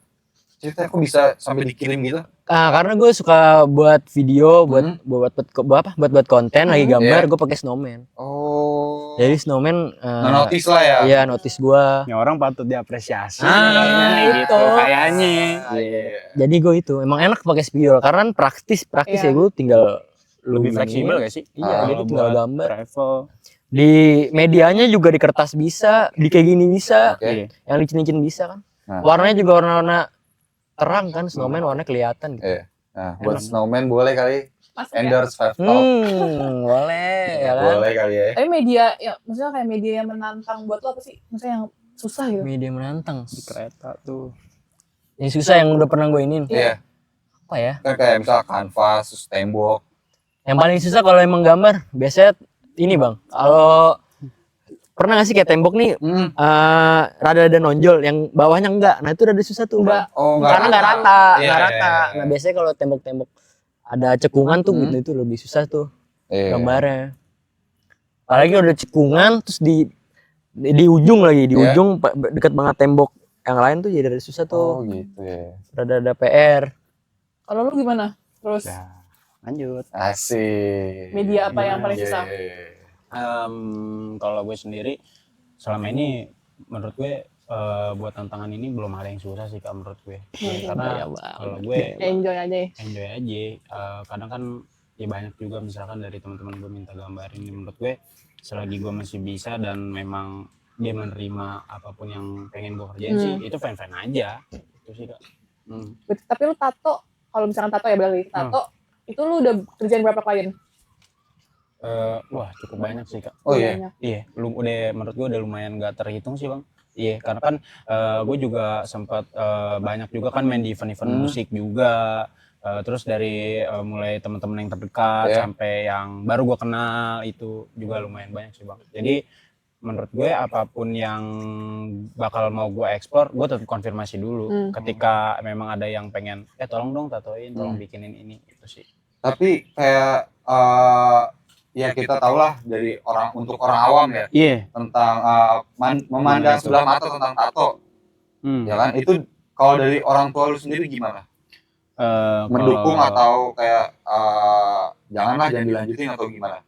Ceritanya kok bisa sampai dikirim gitu? Karena gue suka buat video, buat konten lagi gambar, gue pakai Snowman. Oh. Jadi Snowman notice lah ya. Iya, notice gue. Ya orang patut diapresiasi. Itu kayaknya. Jadi gue itu emang enak pakai spidol karena praktis ya, gue tinggal lebih fleksibel gak sih? Iya, jadi tinggal gambar. Travel. Di medianya juga di kertas bisa, di kayak gini bisa, yang licin-licin bisa kan. Warnanya juga warna-warna terang kan, Snowman warnanya kelihatan gitu. Nah, buat Snowman boleh kali endorse 5 Top. Boleh ya kan. Boleh kali ya. Tapi media ya, maksudnya kayak media yang menantang buat lo apa sih? Maksudnya yang susah gitu. Media menantang Di kereta tuh. Yang susah yang udah pernah gue inin. Iya. Apa ya? Kan kayak misal kanvas, terus tembok. Yang paling susah kalau emang gambar, biasanya ini bang. Kalau pernah gak sih kayak tembok nih, rada nonjol, yang bawahnya enggak. Nah itu rada susah tuh bang. Karena nggak rata. Nah biasanya kalau tembok-tembok ada cekungan tuh gitu, itu lebih susah tuh gambarnya. Apalagi udah cekungan terus Di ujung lagi, di Iya. ujung deket banget tembok yang lain tuh jadi rada susah tuh. Oh gitu ya. Rada ada PR. Kalau lu gimana? Terus Ya, lanjut. Asik. media apa yang paling Iya, susah? iya, iya. Kalau gue sendiri selama ini menurut gue buat tantangan ini belum ada yang susah sih Kak menurut gue. Karena kalau gue Enjoy aja ya. enjoy aja. Kadang kan ya banyak juga misalkan dari teman-teman gue minta gambar ini, menurut gue selagi gue masih bisa dan memang dia menerima apapun yang pengen gue kerjain sih, itu fine-fine aja. Itu sih Kak. Tapi lu tato, kalau misalkan tato ya berarti tato, itu lu udah kerjain berapa klien? Wah cukup banyak sih Kak. Oh iya. Banyak. Iya, udah menurut gue udah lumayan gak terhitung sih Bang. Iya, karena kan gue juga sempat banyak juga kan main di event-event musik juga. Terus dari mulai teman-teman yang terdekat sampai yang baru gue kenal itu juga lumayan banyak sih Bang. Jadi menurut gue apapun yang bakal mau gue eksplor, gue tetap konfirmasi dulu. Ketika memang ada yang pengen, tolong dong tatoin, tolong bikinin ini, itu sih. Tapi kayak ya kita tahu lah dari untuk orang awam ya, tentang memandang sebelah mata tentang tato, ya kan? Itu kalau dari orang tua lu sendiri gimana? Mendukung atau kayak jangan dilanjutin atau gimana?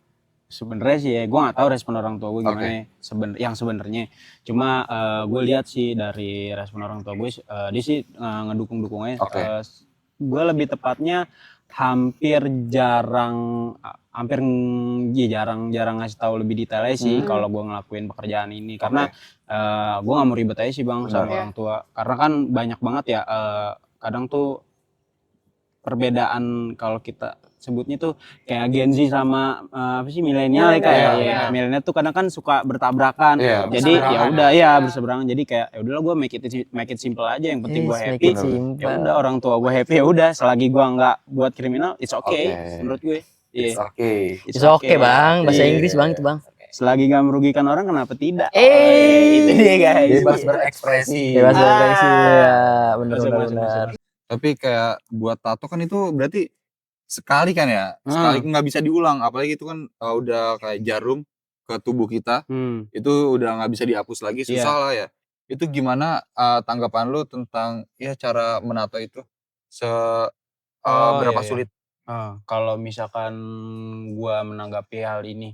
Sebenarnya sih ya, gue nggak tahu respon orang tua gue gimana yang sebenarnya. Cuma gue lihat sih dari respon orang tua gue, dia sih ngedukung-dukungnya. Gue lebih tepatnya hampir jarang ngasih tahu lebih detailnya sih kalau gue ngelakuin pekerjaan ini, karena gue nggak mau ribet aja sih Bang sama orang tua, karena kan banyak banget ya kadang tuh perbedaan kalau kita sebutnya tuh kayak Gen Z sama apa sih milenial kayak milenial tuh kadang kan suka bertabrakan. Jadi ya udah berseberangan. Jadi kayak ya udahlah gue make it simple aja, yang penting gue happy. Ya udah orang tua gue happy, ya udah selagi gue nggak buat kriminal, it's okay menurut gue. It's okay Bang, bahasa Inggris Bang itu Bang. Selagi nggak merugikan orang, kenapa tidak? Itu dia guys. Bebas berekspresi. Bebas berekspresi. Ya, benar. Tapi kayak buat tato kan itu berarti sekali kan ya, sekali nggak bisa diulang, apalagi itu kan udah kayak jarum ke tubuh kita, itu udah nggak bisa dihapus lagi, susah lah ya. Itu gimana tanggapan lu tentang ya cara menato itu berapa sulit? Kalau misalkan gua menanggapi hal ini,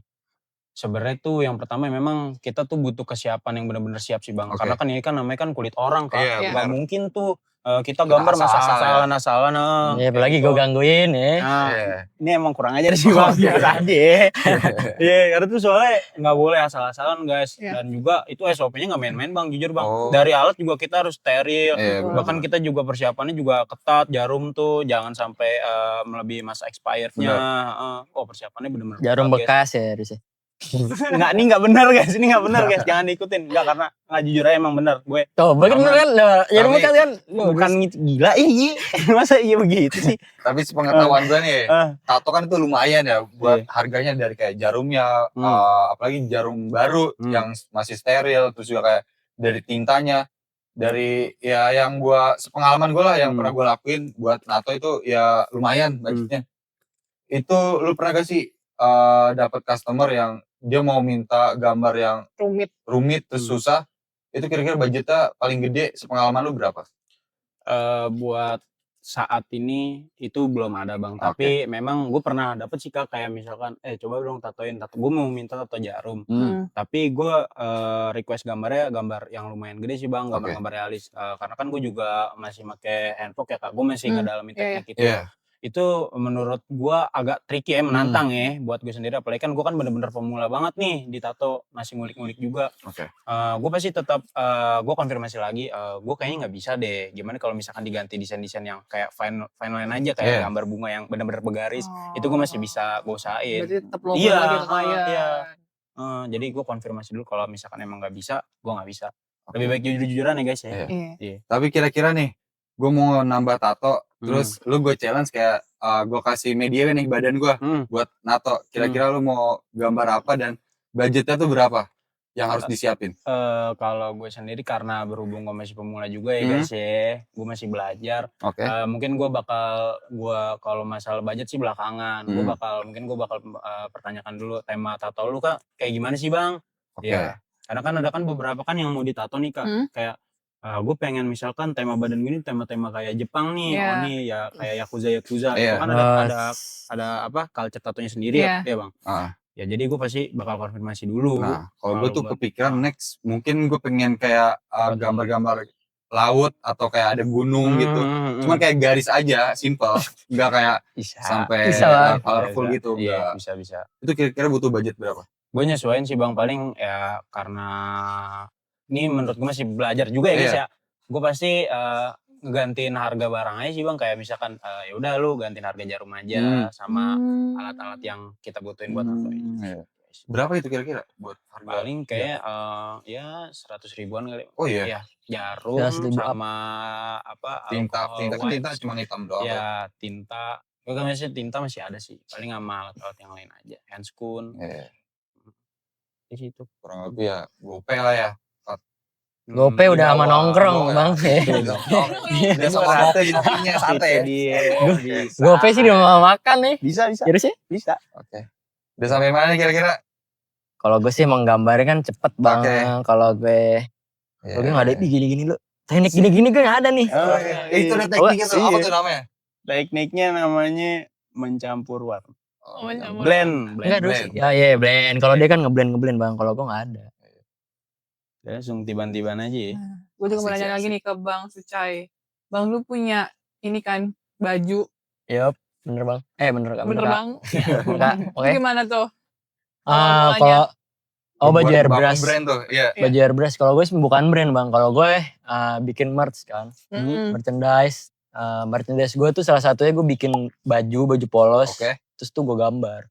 sebenarnya tuh yang pertama memang kita tuh butuh kesiapan yang benar-benar siap sih Bang. Karena kan ini kan namanya kan kulit orang Kak. Gak mungkin tuh kita gambar masa asalan. Ya apalagi gue gangguin ya. Ini emang kurang ajar sih Bang. Biasa aja. Iya, karena tuh soalnya nggak boleh asal-asalan guys. Dan juga itu SOP-nya nggak main-main Bang, jujur Bang. Dari alat juga kita harus steril. Bahkan kita juga persiapannya juga ketat. Jarum tuh jangan sampai melebihi masa expirednya. Persiapannya benar-benar jarum bekas ya harusnya. Enggak, ini enggak benar guys, jangan diikutin. Enggak, karena enggak, jujur aja emang benar gue. Tuh, bener kan? Jarum bekas kan? Bukan gila, masa iya begitu sih? Tapi sepengetahuan gue nih, tato kan itu lumayan ya buat harganya, dari kayak jarumnya, apalagi jarum baru yang masih steril, terus juga kayak dari tintanya, dari ya yang gue sepengalaman gue lah yang pernah gue lakuin buat tato itu ya lumayan budgetnya. Itu lu pernah gak sih dapat customer yang dia mau minta gambar yang rumit terus susah, itu kira-kira budgetnya paling gede sepengalaman lu berapa? Buat saat ini itu belum ada Bang, tapi memang gue pernah dapet sih Kak, kayak misalkan coba dong tatoin tato, gue mau minta tato jarum, tapi gue request gambarnya gambar yang lumayan gede sih Bang, gambar realis, karena kan gue juga masih pakai handphone ya Kak, gue masih ngedalamin teknik itu. Itu menurut gue agak tricky menantang ya buat gue sendiri, apalagi kan gue kan bener-bener pemula banget nih di tato, masih ngulik-ngulik juga. Gue pasti tetap gue konfirmasi lagi, gue kayaknya nggak bisa deh, gimana kalau misalkan diganti desain-desain yang kayak fine line aja, kayak gambar bunga yang bener-bener bergaris, itu gue masih bisa gue usahain. Berarti tetap logo lagi Jadi gue konfirmasi dulu, kalau misalkan emang nggak bisa, gue nggak bisa. Lebih baik jujur-jujuran ya guys ya. Tapi kira-kira nih, gue mau nambah tato, terus lu gue challenge kayak gue kasih media nih badan gue buat nato, kira-kira lu mau gambar apa dan budgetnya tuh berapa yang harus disiapin? Kalau gue sendiri karena berhubung gue masih pemula juga ya guys ya, gue masih belajar. Mungkin gue kalau masalah budget sih belakangan, mungkin gue bakal pertanyakan dulu tema tato lu Kak kayak gimana sih Bang? Ya Karena kan ada kan beberapa kan yang mau ditato nih Kak, kayak gue pengen misalkan tema badan gini tema-tema kayak Jepang nih, oh nih ya kayak Yakuza itu kan ada apa culture tatonya sendiri ya Bang. Ya jadi gue pasti bakal konfirmasi dulu. Nah kalau gue tuh kepikiran next mungkin gue pengen kayak gambar-gambar laut atau kayak ada gunung gitu, cuma kayak garis aja, simple, nggak kayak sampai colorful gitu, Iya, enggak. bisa. Itu kira-kira butuh budget berapa? Gue nyesuaiin sih Bang, paling ya karena ini menurut gue masih belajar juga ya guys ya. Gue pasti ngegantiin harga barang aja sih Bang, kayak misalkan ya udah lu gantiin harga jarum aja sama alat-alat yang kita butuhin buat tatoin. Berapa itu kira-kira buat harga? Paling kayak ya 100 ribuan kali. Oh iya. Ya, jarum sama apa Tinta cuma hitam doang. Ya, tinta. Gue kan masih tinta masih ada sih. Paling sama alat-alat yang lain aja. Handscoon. Di situ. Kurang lebih ya gope lah ya. Gope udah sama nongkrong Bang. Udah sama sate intinya sate. Gope sih udah mau makan nih. Bisa. Serius ya? Bisa. Oke. Udah sampai mana nih kira-kira? Kalau gue sih emang gambarnya kan cepet Bang. Kalau gue nggak ada gini-gini lo. Teknik gini-gini gue nggak ada nih. Itu ada tekniknya tuh, apa tuh namanya? Tekniknya namanya mencampur warna. Blend. Ya blend. Kalau dia kan ngeblend Bang. Kalau gue nggak ada. Langsung tiban-tiban aja ya. Gue juga mau nanya lagi nih ke Bang Sucai. Bang lu punya ini kan baju. Yup, bener Bang. Bener Bang. Oke. Gimana tuh? Kalau baju airbrush. Brand tuh, iya. Baju airbrush. Kalau gue sih bukan brand Bang. Kalau gue bikin merch kan. Merchandise. Merchandise gue tuh salah satunya gue bikin baju polos. Terus tuh gue gambar.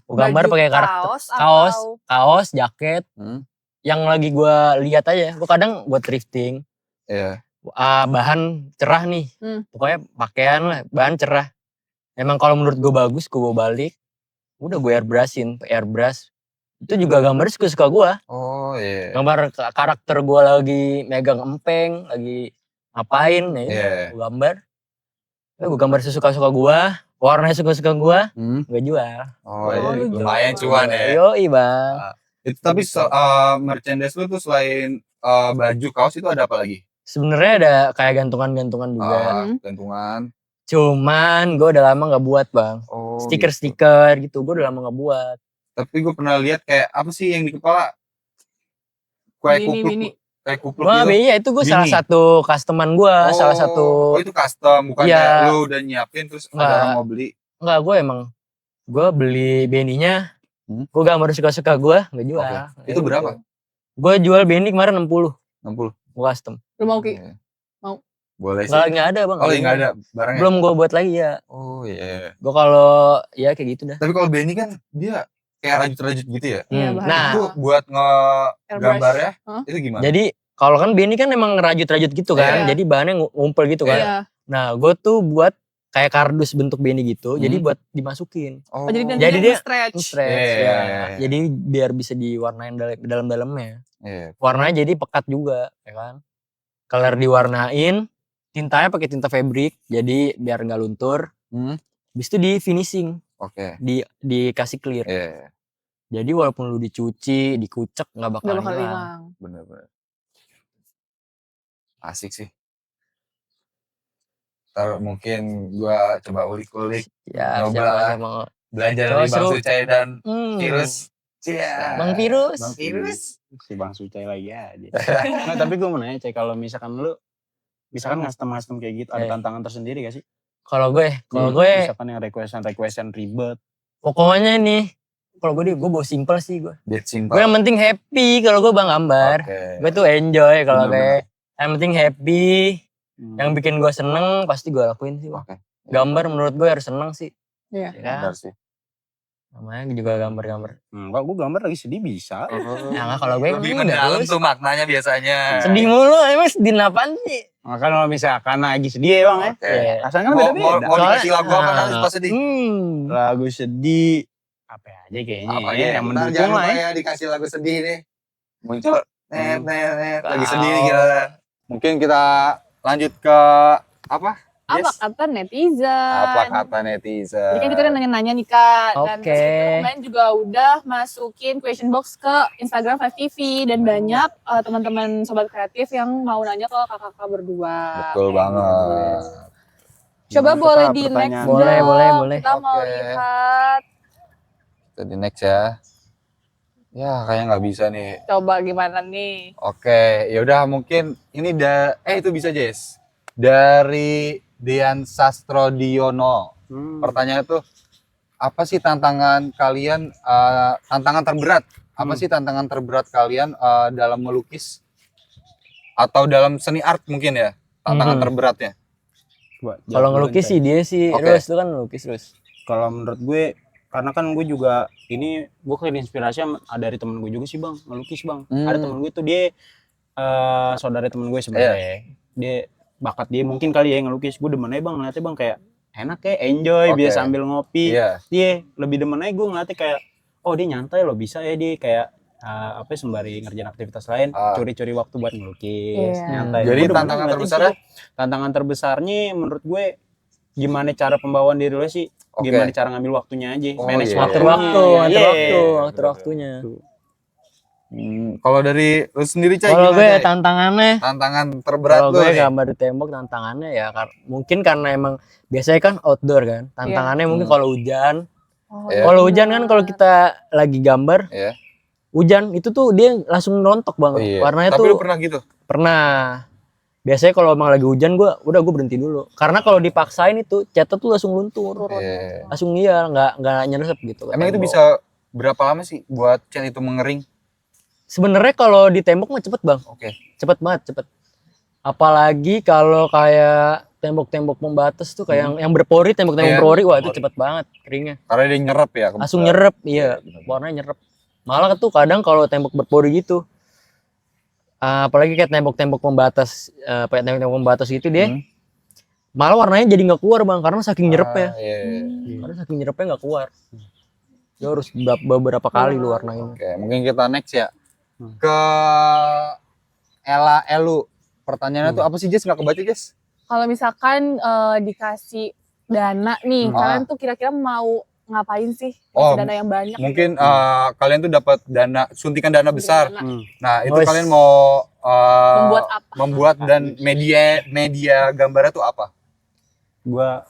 Gue gambar pakai karakter kaos, jaket. Yang lagi gue lihat aja. Gue kadang buat thrifting. Bahan cerah nih. Pokoknya pakaian lah, bahan cerah. Emang kalau menurut gue bagus, gue bawa balik. Udah gue airbrush. Itu juga gambar suka-suka gue. Oh iya. Gambar karakter gue lagi megang empeng, lagi ngapain ya. Gue gambar. Gue gambar sesuka-suka gue. Warnanya suka-suka gue. Gue jual. Oh iya. Lumayan cuan ya. Yoi Bang. Itu tapi merchandise lu tuh selain baju kaos itu ada apa lagi? Sebenarnya ada kayak gantungan-gantungan juga. Gantungan. Cuman gue udah lama gak buat Bang. Stiker-stiker gitu gue udah lama gak buat. Tapi gue pernah lihat kayak apa sih yang di kepala? Kayak kupluk gitu. Iya itu gue salah satu customan gue. Salah satu. Oh itu custom bukan kayak lu udah nyiapin terus ada orang mau beli? Enggak, gue beli beninya. Gue gambar suka-suka gue gak jual. Itu berapa? Gue jual beni kemarin 60. Gue custom. Lu mau Ki? Mau? Boleh sih. Nggak ada Bang. Nggak ada barangnya? Belum gue buat lagi ya. Oh iya. Gue kalau ya kayak gitu dah. Tapi kalau beni kan dia kayak rajut-rajut gitu ya? Nah. Itu buat ngegambarnya itu gimana? Jadi kalau kan beni kan emang ngerajut-rajut gitu kan. Jadi bahannya ngumpul gitu kan. Nah gue tuh buat kayak kardus bentuk beni gitu. Jadi buat dimasukin. Jadi dia stretch. Ya. Jadi biar bisa diwarnain dalam-dalamnya. Warnanya jadi pekat juga ya kan. Color diwarnain. Tintanya pakai tinta fabric. Jadi biar nggak luntur. Habis itu di finishing. Dikasih clear. Jadi walaupun lu dicuci, dikucek nggak bakal hilang. Bener-bener. Asik sih. Ntar mungkin gua coba ulik-ulik. Ya, mau belajar dari Bang Sucai dan Virus. Bang Virus. Si Bang Sucai lagi aja. Nah, tapi gue mau nanya Cai, kalau misalkan lu custom kayak gitu, ada tantangan tersendiri gak sih? Kalau gue misalkan yang requestan ribet. Pokoknya nih, kalau gue bawa simple sih gue. Simple. Gue yang penting happy kalau gue Bang gambar. Gue tuh enjoy kalau kayak yang penting happy. Yang bikin gue seneng pasti gue lakuin sih Bang. Gambar menurut gue harus seneng sih. Iya. Benar sih. Namanya juga gambar-gambar. Enggak, gue gambar lagi sedih bisa. Nah, kalau gue lebih mendalam tuh maknanya biasanya. Sedih mulu, emang sedih apaan sih? Makanya kalau misalkan lagi sedih ya Bang ya. Rasanya kan beda-beda. Mau dikasih lagu apa nanti pas sedih? Lagu sedih apa aja kayaknya. Yang mendukung lah ya. Dikasih lagu sedih nih. Muncul net lagi sedih nih kita. Mungkin kita lanjut ke apa? Apa Yes. kata netizen? Apa kata netizen? Jadi kan kita udah nanya-nanya nih Kak. Dan Oke. kita kemarin juga udah masukin question box ke Instagram 5TV. Dan banyak teman-teman sobat kreatif yang mau nanya ke kakak-kakak berdua. Betul Kayak banget. gitu. Coba Gimana tuh, boleh Kak, di next pertanyaan? Boleh, dong. boleh. Kita mau Oke. lihat. Jadi next ya. Ya kayaknya nggak bisa nih. Coba gimana nih? Oke, ya udah mungkin ini itu bisa Jess. Dari Dian Sastrodiono. Pertanyaannya tuh apa sih tantangan kalian tantangan terberat? Apa sih tantangan terberat kalian dalam melukis atau dalam seni art mungkin ya? Tantangan terberatnya. Kalau ngelukis sih dia sih, Oke. Rus itu kan ngelukis Rus. Kalau menurut gue, karena kan gue juga gue inspirasi dari temen gue juga sih bang, ngelukis bang. Ada temen gue tuh dia saudara temen gue sebenarnya. Dia bakat dia mungkin kali ya ngelukis. Gue demen aja bang, ngeliatnya bang kayak enak ya, enjoy, Oke. biasa sambil ngopi. Iya. Dia lebih demen aja gue ngeliatnya kayak, oh dia nyantai loh, bisa ya dia kayak sembari ngerjain aktivitas lain, curi-curi waktu buat ngelukis, Iya. nyantai. Jadi Gua demen tantangan ngeliatin terbesarnya? sih. Tantangan terbesarnya menurut gue gimana cara pembawaan diri lo sih, Oke. gimana cara ngambil waktunya aja, Oh, manage iya. waktunya. Atur waktunya. Kalau dari lu sendiri Cai Kalau gimana, gue Cai? tantangan tantangan terberat kalau lu gue nih. gambar di tembok tantangannya ya mungkin karena emang biasanya kan outdoor kan. Tantangannya mungkin kalau hujan. Oh, Iya. Kalau hujan kan kalau kita lagi gambar, Iya. hujan itu tuh dia langsung rontok Oh, banget. iya. Warnanya Tapi tuh lu pernah gitu? pernah. Biasanya kalau emang lagi hujan gue berhenti dulu. Karena kalau dipaksain itu catnya tuh langsung luntur. Iya. Langsung nggak nyerep gitu. ke Emang itu tembok. bisa berapa lama sih buat cat itu mengering? Sebenarnya kalau di tembok mah cepet bang. Oke. Cepet banget, cepet. Apalagi kalau kayak tembok-tembok pembatas tuh kayak yang berpori, tembok-tembok Iya. berpori, wah itu cepet banget keringnya. Karena dia nyerap ya. Langsung nyerep, iya, warnanya nyerep. Malah tuh kadang kalau tembok berpori gitu, apalagi kayak tembok-tembok pembatas, gitu dia, malah warnanya jadi nggak keluar bang, karena saking nyerepnya. Iya. Karena saking nyerepnya nggak keluar. Dia harus beberapa kali lu warnain. Oke, mungkin kita next ya. Ke Ella Elu. Pertanyaannya tuh apa sih Jess? Nggak kebaca Jess? Kalau misalkan dikasih dana nih, kalian tuh kira-kira mau ngapain sih? Oh, Dana yang banyak. Mungkin kalian tuh dapat suntikan dana besar. Dana. Nah, itu Wes. kalian mau Membuat apa? membuat dan media gambarnya tuh apa? Gua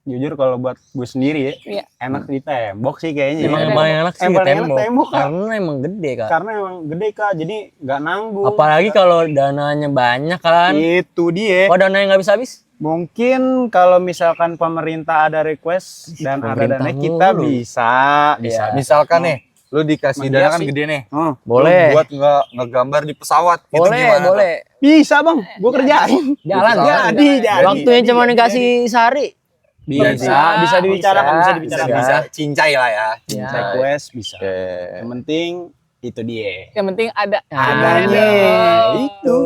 jujur kalau buat gue sendiri ya, Iya. enak di tembok sih kayaknya. Emang ya. yang paling enak sih di Paling enak tembok. tembok, Kak. Karena emang gede kak. Karena emang gede kak, jadi nggak nanggung. Apalagi kalau dananya banyak kan. Itu dia. Oh dananya nggak habis-habis? Mungkin kalau misalkan pemerintah ada request dan ada Pemerintah dana kita mulu. bisa. Misalkan nih, lu dikasih dana kan Mediasi. gede nih. Oh, Boleh. Lu buat ngegambar di pesawat. Itu Boleh, gimana tuh? boleh. bisa bang, gue kerjain. Jalan, Bisa. jalan. Jadi. Waktunya cuma dikasih sehari. Bisa dibicarakan, bisa Bisa, dibicarakan. Bisa cincai lah ya. Ya. Request bisa. Oke. Yang penting itu dia. Yang penting ada. Ada Ada. nih. Itu.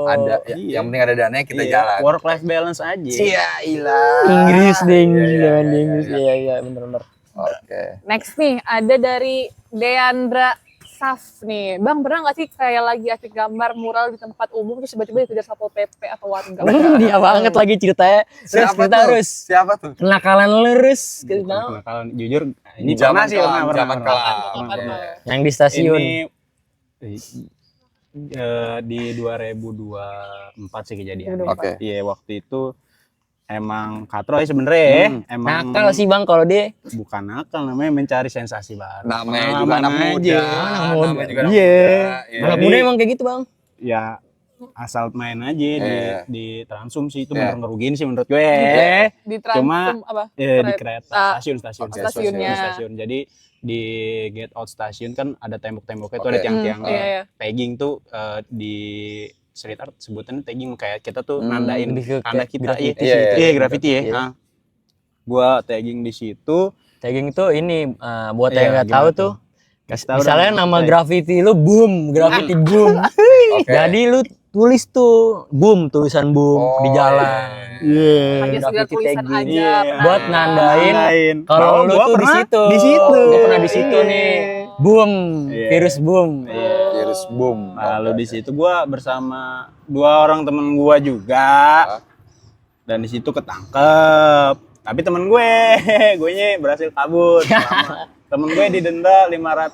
Ada ya, Iya. yang penting ada dananya kita Iya, jalan. work life balance aja. Iya, ilah. Inggris deh, Inggris Iya, jangan iya, di iya, Inggris. iya. Iya, bener-bener. Oke. Next nih, ada dari Deandra Saf nih. Bang, pernah gak sih kayak lagi asik gambar mural di tempat umum terus tiba-tiba dikejar Satpol PP atau warga? Dia banget lagi ceritanya. Terus kita harus Siapa tuh? kenakalan lurus. Kita Kalau jujur, ini Zaman pernah sih, kelam, pernah. zaman kelam. Pernah. yang di stasiun. Ini di 2024 sih kejadian. Oke. Iya, waktu itu emang katro ya sebenarnya ya. Emang Nakal sih bang kalau dia. bukan nakal, namanya mencari sensasi baru. Namanya juga anak Pengalaman muda. aja. Namanya juga anak Iya. muda. Iya. Anak muda emang kayak gitu bang. Ya asal main aja Iya. di Transum sih itu Iya. bener ngerugiin sih menurut gue. Di Transum apa? Di kereta stasiun. Oke, Stasiunnya. Di stasiun. Jadi di get out stasiun kan ada tembok-temboknya tuh Oke. ada tiang-tiang Iya, iya. tagging tuh di street art sebutannya tagging kayak kita tuh nandain lebih ke tanda kayak kita graffiti gitu. iya graffiti ya. Iya. Nah, gua tagging di situ. Tagging itu ini buat Iya, yang nggak tahu gimana tuh. Kasih tahu Misalnya dong. nama graffiti lu boom, graffiti boom. Oke. Jadi lu tulis tuh boom, tulisan boom Oh, di jalan. Iya. Hanya sekedar Graffiti tulisan tagging. aja. Iya. pernah. Buat nandain kalau bahwa lu gua tuh di pernah situ. Di situ. Gua pernah di situ Iya. nih. Boom, Iya. virus boom. Iya. Virus boom. Lalu di situ gua bersama dua orang temen gua juga. dan di situ ketangkep. Tapi temen gue, nya berhasil kabur. Temen gue didenda 500.000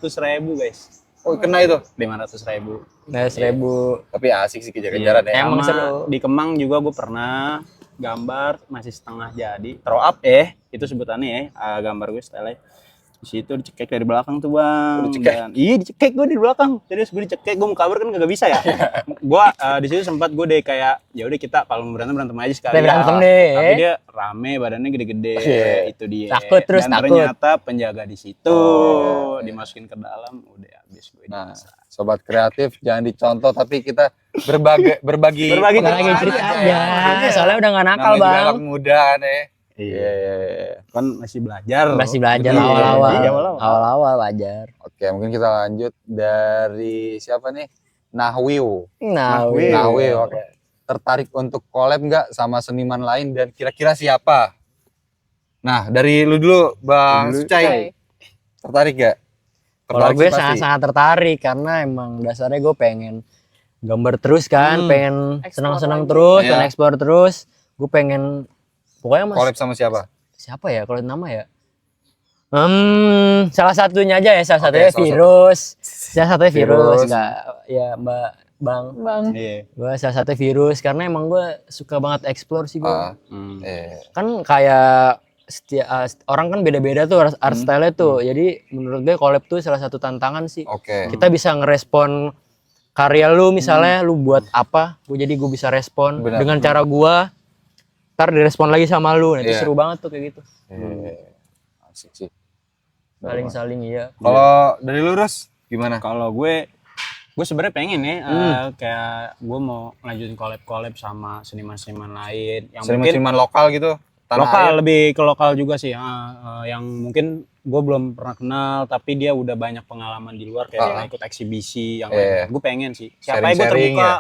guys. Oh kena itu? 500.000. 100.000. Tapi asik sih kejar-kejaran ya. Emang Sama seru. di Kemang juga gue pernah gambar masih setengah jadi. Throw up itu sebutannya gambar gue style. Di situ dicekek dari belakang tuh bang. Dicekek? Iya dicekek gue di belakang. Serius gue dicekek, gue mau kabur kan kagak bisa ya. Gue di situ sempat gue deh kayak ya udah kita kalau mau berantem aja sekali. Berantem deh. Tapi dia rame, badannya gede-gede. Itu dia. Takut terus, Dan takut. ternyata penjaga di situ dimasukin ke dalam, udah habis gue. Nah, sobat kreatif jangan dicontoh tapi kita berbagi Berbagi Lagi cerita aja. Soalnya udah gak nakal, Namanya juga Bang. anak muda nih. Iya. Kan masih belajar. Masih belajar Iya, awal-awal. iya, awal-awal. Awal-awal wajar. Oke, mungkin kita lanjut dari siapa nih? Nahwiu. Nah, Nahwiu, oke. Tertarik untuk collab nggak sama seniman lain dan kira-kira siapa? Nah, dari lu dulu, Bang Sucai. Tertarik gak? kalau gue sih pasti. sangat-sangat tertarik karena emang dasarnya gue pengen gambar terus kan, pengen Explore senang-senang lagi. terus, Iya. pengen explore terus. Gue pengen pokoknya Collab sama siapa? siapa ya kalau nama ya? Salah satunya aja ya, salah Oke, satunya salah satu. Virus. Salah satunya Virus, Virus. enggak ya Mbak Bang. Bang. Iya. Gue salah satu Virus karena emang gue suka banget explore sih gue. Ah, Hmm. Kan kayak orang kan beda-beda tuh art style-nya tuh. Jadi menurut gue collab tuh salah satu tantangan sih. Oke. Kita bisa ngerespon karya lu misalnya lu buat apa, jadi gue bisa respon Benar. dengan cara gua. Ntar direspon lagi sama lu. Nah, itu Iya. seru banget tuh kayak gitu. Asik sih. Saling-saling iya. Kalau dari lu Rus gimana? Kalau gue sebenarnya pengen ya kayak gue mau lanjutin collab sama seniman-seniman lain yang mungkin Seniman-seniman lokal gitu. Tanah lokal, air. lebih ke lokal juga sih yang mungkin gue belum pernah kenal tapi dia udah banyak pengalaman di luar kayak ikut eksibisi yang lain. Gue pengen sih siapa yang gue Sharing-sharing terbuka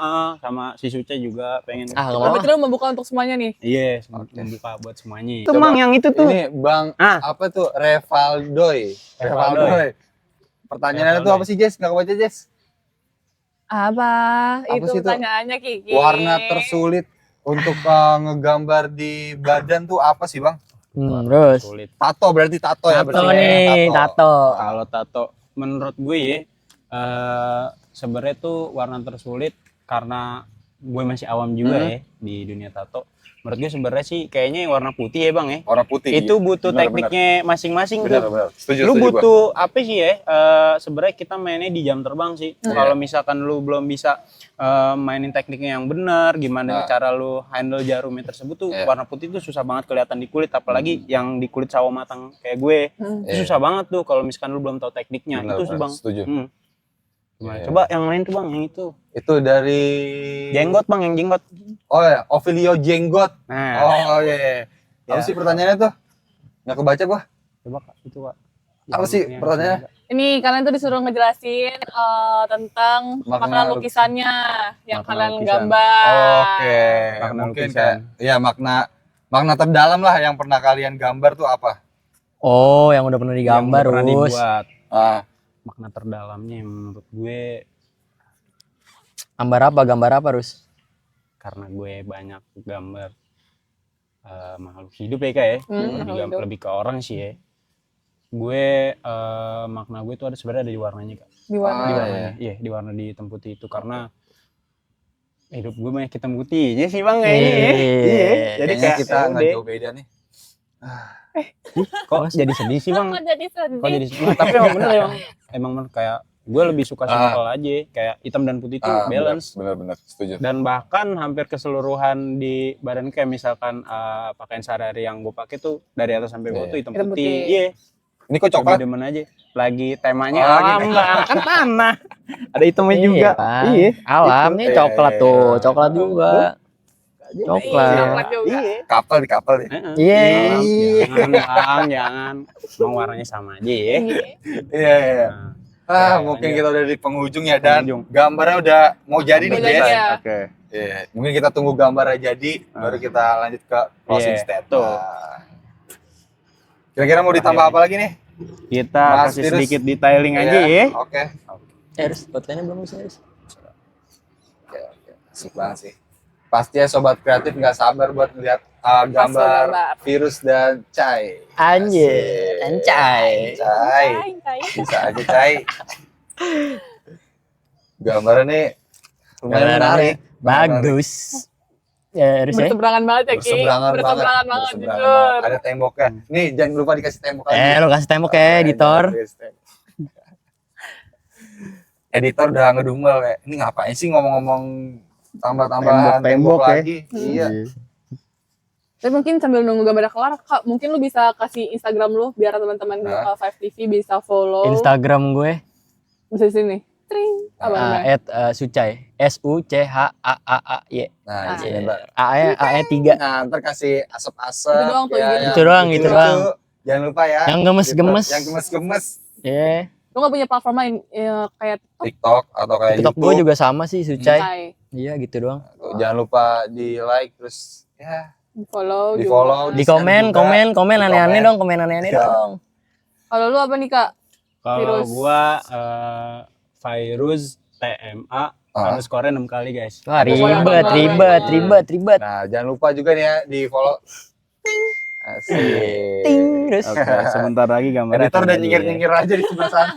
sama si Suce juga pengen. Ah, Oh, berarti lu membuka untuk semuanya nih. Iya, membuka buat semuanya. Coba, Mang yang itu tuh. Ini Bang apa tuh Revaldoy. Pertanyaannya tuh apa sih Jess? Nggak kebaca Jess? Apa? Apa Itu sih itu? pertanyaannya Kiki. Warna tersulit untuk ngegambar di badan tuh apa sih Bang? Terus Sulit. Tato berarti tato ya? tato berarti nih, tato. Kalau tato menurut gue ya sebenarnya tuh warna tersulit karena gue masih awam juga ya di dunia tato. Menurut gue sebenarnya sih kayaknya yang warna putih ya Bang ya. Warna putih. Itu butuh Benar, tekniknya masing-masing tuh. Benar. Setuju, Lu setuju butuh apa sih ya? Sebenarnya kita mainnya di jam terbang sih. Kalau misalkan lu belum bisa mainin tekniknya yang benar, gimana cara lu handle jarumnya tersebut tuh warna putih tuh susah banget kelihatan di kulit, apalagi yang di kulit sawo matang kayak gue. Itu susah banget tuh kalau misalkan lu belum tahu tekniknya. Benar, itu sih Bang. setuju. Coba yang lain tuh Bang, yang itu. Itu dari Jenggot Bang, yang jenggot. Oh ya, Ovilio Jenggot. Nah, Oh iya. Apa sih pertanyaannya tuh? Nggak kebaca gua. coba Kak, itu Kak. Apa sih Yang- pertanyaannya? Ini kalian tuh disuruh ngejelasin tentang Makna makna lukisannya yang Makna kalian lukisan. gambar. Oke, Makna mungkin lukisan. kayak ya makna terdalam lah yang pernah kalian gambar tuh apa? Oh, yang udah pernah digambar, yang pernah Rus. dibuat. Ah, Makna terdalamnya yang menurut gue Gambar apa, Rus? karena gue banyak gambar makhluk hidup ya Kak ya. makhluk hidup. Lebih ke orang sih ya. Gue makna gue itu ada sebenarnya ada di warnanya Kak. Di warna. Di warnanya. Iya, di warna di hitam putih itu karena hidup gue banyak hitam putihnya sih Bang kayaknya. ya. Iya. Jadi kayaknya kayak kita nggak udah. jauh beda nih. Kok jadi sedih sih Bang? Kok jadi sedih? Kok jadi sedih? Nah, tapi emang bener ya Bang. Emang bener kayak gue lebih suka simpel aja, kayak hitam dan putih itu balance. Benar, setuju. Dan bahkan hampir keseluruhan di badan kayak misalkan pakaian sehari-hari yang gue pakai tuh dari atas sampai bawah tuh hitam Hitam putih. putih. Iya. Ini kok coklat? Lebih demen aja. Lagi temanya Oh, alam gitu. Bang, kan tanah. Ada hitamnya juga. Bang. Iya. Alam nih coklat tuh, Iya. coklat juga. Coklat. Coklat juga. Iya. Kapal di kapal nih. Iya. Jangan Bang, jangan. Emang warnanya sama aja ya. Iya. Nah, Mungkin lanjut. kita udah di penghujung ya dan Penghujung. gambarnya udah mau jadi nih Mau jadi Jess. ya. Oke. Iya, mungkin kita tunggu gambarnya jadi baru kita lanjut ke closing Iya, statement. tuh. Kira-kira mau ditambah apa lagi nih? Kita Mas kasih Virus. sedikit detailing aja ya. Oke. Harus outline-nya belum bisa, Rus. Oke. Asik banget sih. Pasti ya sobat kreatif nggak sabar buat ngeliat gambar Virus dan Cai. Anjir, Cai. Bisa aja Cai. Gambarnya nih lumayan menarik. Bagus. Ya, harusnya. Berseberangan banget ya, Ki. Berseberangan banget, jujur. Ada temboknya. Nih, jangan lupa dikasih tembok lagi. Lu kasih tembok ya, editor. Editor udah ngedumel kayak, ini ngapain sih ngomong-ngomong tambah-tambahan tembok lagi? Iya. Tapi mungkin sambil nunggu gambarnya kelar, Kak, mungkin lu bisa kasih Instagram lu biar teman-teman Five TV bisa follow. Instagram gue Bisa di sini. Tring. Apa namanya? @sucai. SUCHAAAY. Nah, di sini, Mbak. AE 3. Nah, ntar kasih asap-asap. Itu doang tuh, Itu doang, gitu doang. Jangan lupa ya. Yang gemes-gemes. Yang gemes-gemes. Iya. Lu gak punya platform lain kayak TikTok atau kayak TikTok YouTube. gue juga sama sih, Sucai. Sucai. Iya, gitu doang. Jangan lupa di like terus ya Di follow. di follow, Di komen aneh-aneh dong, komen aneh-aneh dong. Kalau lu apa nih, Kak? Kalau Virus. gua Virus TMA underscore 6 kali guys. Wah, ribet. Nah, jangan lupa juga nih ya di follow. Asik. Ting, terus. Oke, sebentar lagi gambarnya. Editor udah akan nyingir-nyingir aja di sebelah sana.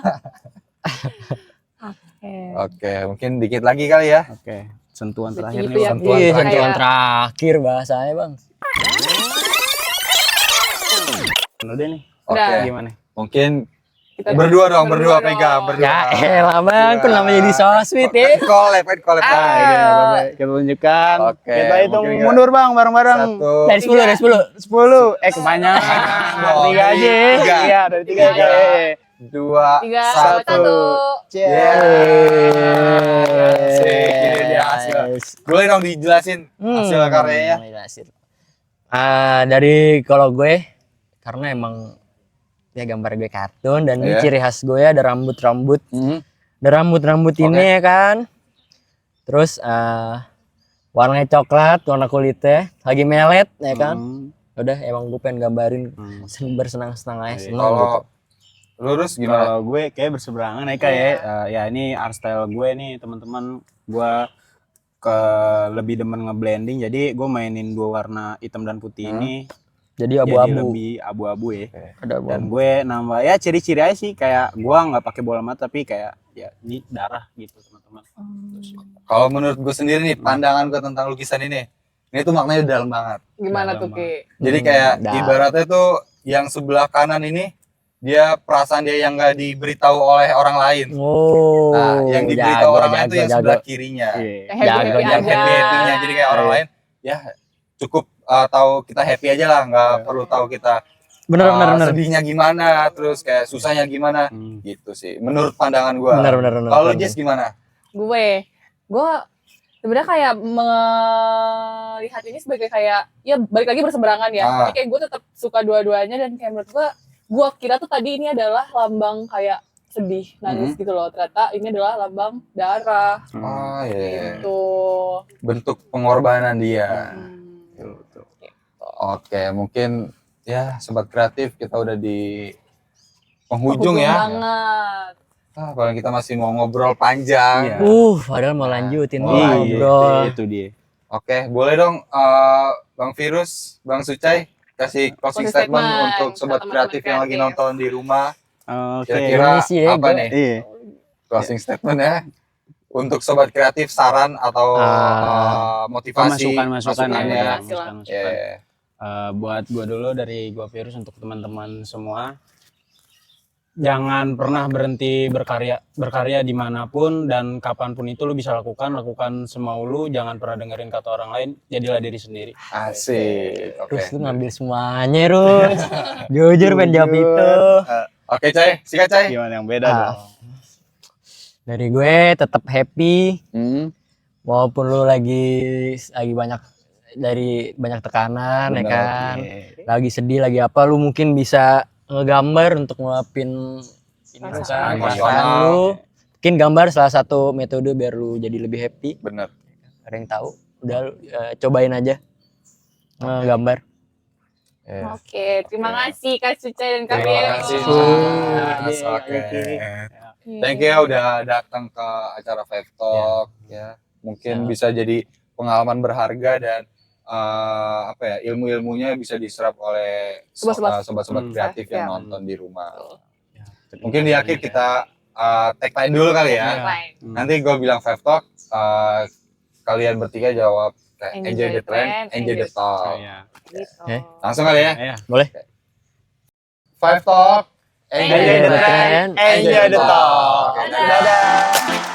Oke. Oke, mungkin dikit lagi kali ya. Oke, sentuhan Gitu terakhir ya. nih. Sentuhan Iya, terakhir. sentuhan terakhir bahasanya, Bang. Udah nih. Oke, Udah. Gimana? mungkin Kita berdua dong, berdua dong. pegang, berdua. Ya elah, Bang, kan namanya di sosmed ya. Collab. Kita tunjukkan. Oke, Kita hitung mungkin mundur Bang, bareng-bareng. Satu. Dari 10. 10. Kebanyakan. Oh, 3 aja. tiga. Iya, dari 3 aja. Dua, 3, satu. 1. Asik, ini dia hasil. Boleh dong dijelasin hasil karyanya? Dari kalau gue, karena emang ya gambar gue kartun dan ini ciri khas gue ada rambut-rambut. Ada rambut-rambut ini ya kan. Terus warnanya coklat, warna kulitnya lagi melet ya kan. Udah emang gue pengen gambarin bersenang-senang aja, seneng gitu. Kalau lurus gimana? Kalau gue kayak berseberangan ya kayak ya ini art style gue nih teman-teman. Gue lebih demen ngeblending, jadi gue mainin 2 warna hitam dan putih ini. Jadi Jadi abu-abu. lebih abu-abu ya. Ada Dan abu-abu. gue nambah ya ciri-ciri aja sih, kayak gue nggak pakai bola mata tapi kayak ya ini darah gitu teman-teman. Kalau menurut gue sendiri nih, pandangan gue tentang lukisan ini tuh maknanya dalam banget. Gimana Dalam tuh, Ki? Jadi kayak dalam. ibaratnya tuh yang sebelah kanan ini dia perasaan dia yang gak diberitahu oleh orang lain. Oh, Nah, yang diberitahu jago, orang lain itu yang jago. sebelah kirinya. Yang Jago, happy-happy Yang aja. happy-happy-nya. Jadi kayak orang lain ya cukup tahu kita happy aja lah, nggak perlu tahu kita Bener. sedihnya gimana, terus kayak susahnya gimana, gitu sih. Menurut pandangan gua. Bener. Kalau lu Jess gimana? Gue sebenarnya kayak melihat ini sebagai kayak ya balik lagi berseberangan ya. Tapi kayak gue tetap suka dua-duanya dan kayak menurut gue kira tuh tadi ini adalah lambang kayak sedih, nangis gitu loh. Ternyata ini adalah lambang darah. Oh iya. Gitu. Bentuk pengorbanan dia. Oke, mungkin ya sobat kreatif kita udah di penghujung ya. Banget. Kalau kita masih mau ngobrol panjang. Iya. Padahal mau lanjutin Mau ngobrol. Itu dia. Oke, boleh dong Bang Virus, Bang Sucai kasih closing statement untuk sobat teman-teman kreatif yang lagi kreatif. nonton di rumah. Oke. Kira-kira Ini sih ya, apa gue- nih Iya. closing statement ya? Untuk sobat kreatif saran atau motivasi Masukan-masukan masukannya. Silakan. Ya. Buat gue dulu dari gua Virus untuk teman-teman semua, jangan pernah berhenti berkarya dimanapun dan kapanpun itu lu bisa lakukan semau lu, jangan pernah dengerin kata orang lain, jadilah diri sendiri. Asik. Oke. Terus lu ngambil semuanya, Rus. Jujur pengen jawab itu. Oke, Cai. Sikat, Cai. Gimana yang beda dong? Dari gue tetap happy walaupun lu lagi banyak tekanan ya Bener, kan. Lagi sedih, lagi apa, lu mungkin bisa ngegambar untuk ngeluapin ini Perasaan. kan, perasaan lu. Mungkin gambar salah satu metode biar lu jadi lebih happy. Bener. Ada yang tahu? Udah cobain aja ngegambar. Ya. Oke, terima kasih Kak Sucai dan Kak Terima Virus. kasih. Mas. Oke. Thank you ya udah datang ke acara Five Talk ya. Mungkin bisa jadi pengalaman berharga dan apa ya, ilmu-ilmunya bisa diserap oleh sobat-sobat kreatif yang nonton di rumah. Mungkin di akhir kita tagline dulu kali ya. Nanti gue bilang 5 talk, kalian bertiga jawab enjoy the trend, enjoy the talk. Gitu. Langsung kali ya. Boleh. 5 talk, Enjoy the trend, enjoy the talk. Dadah.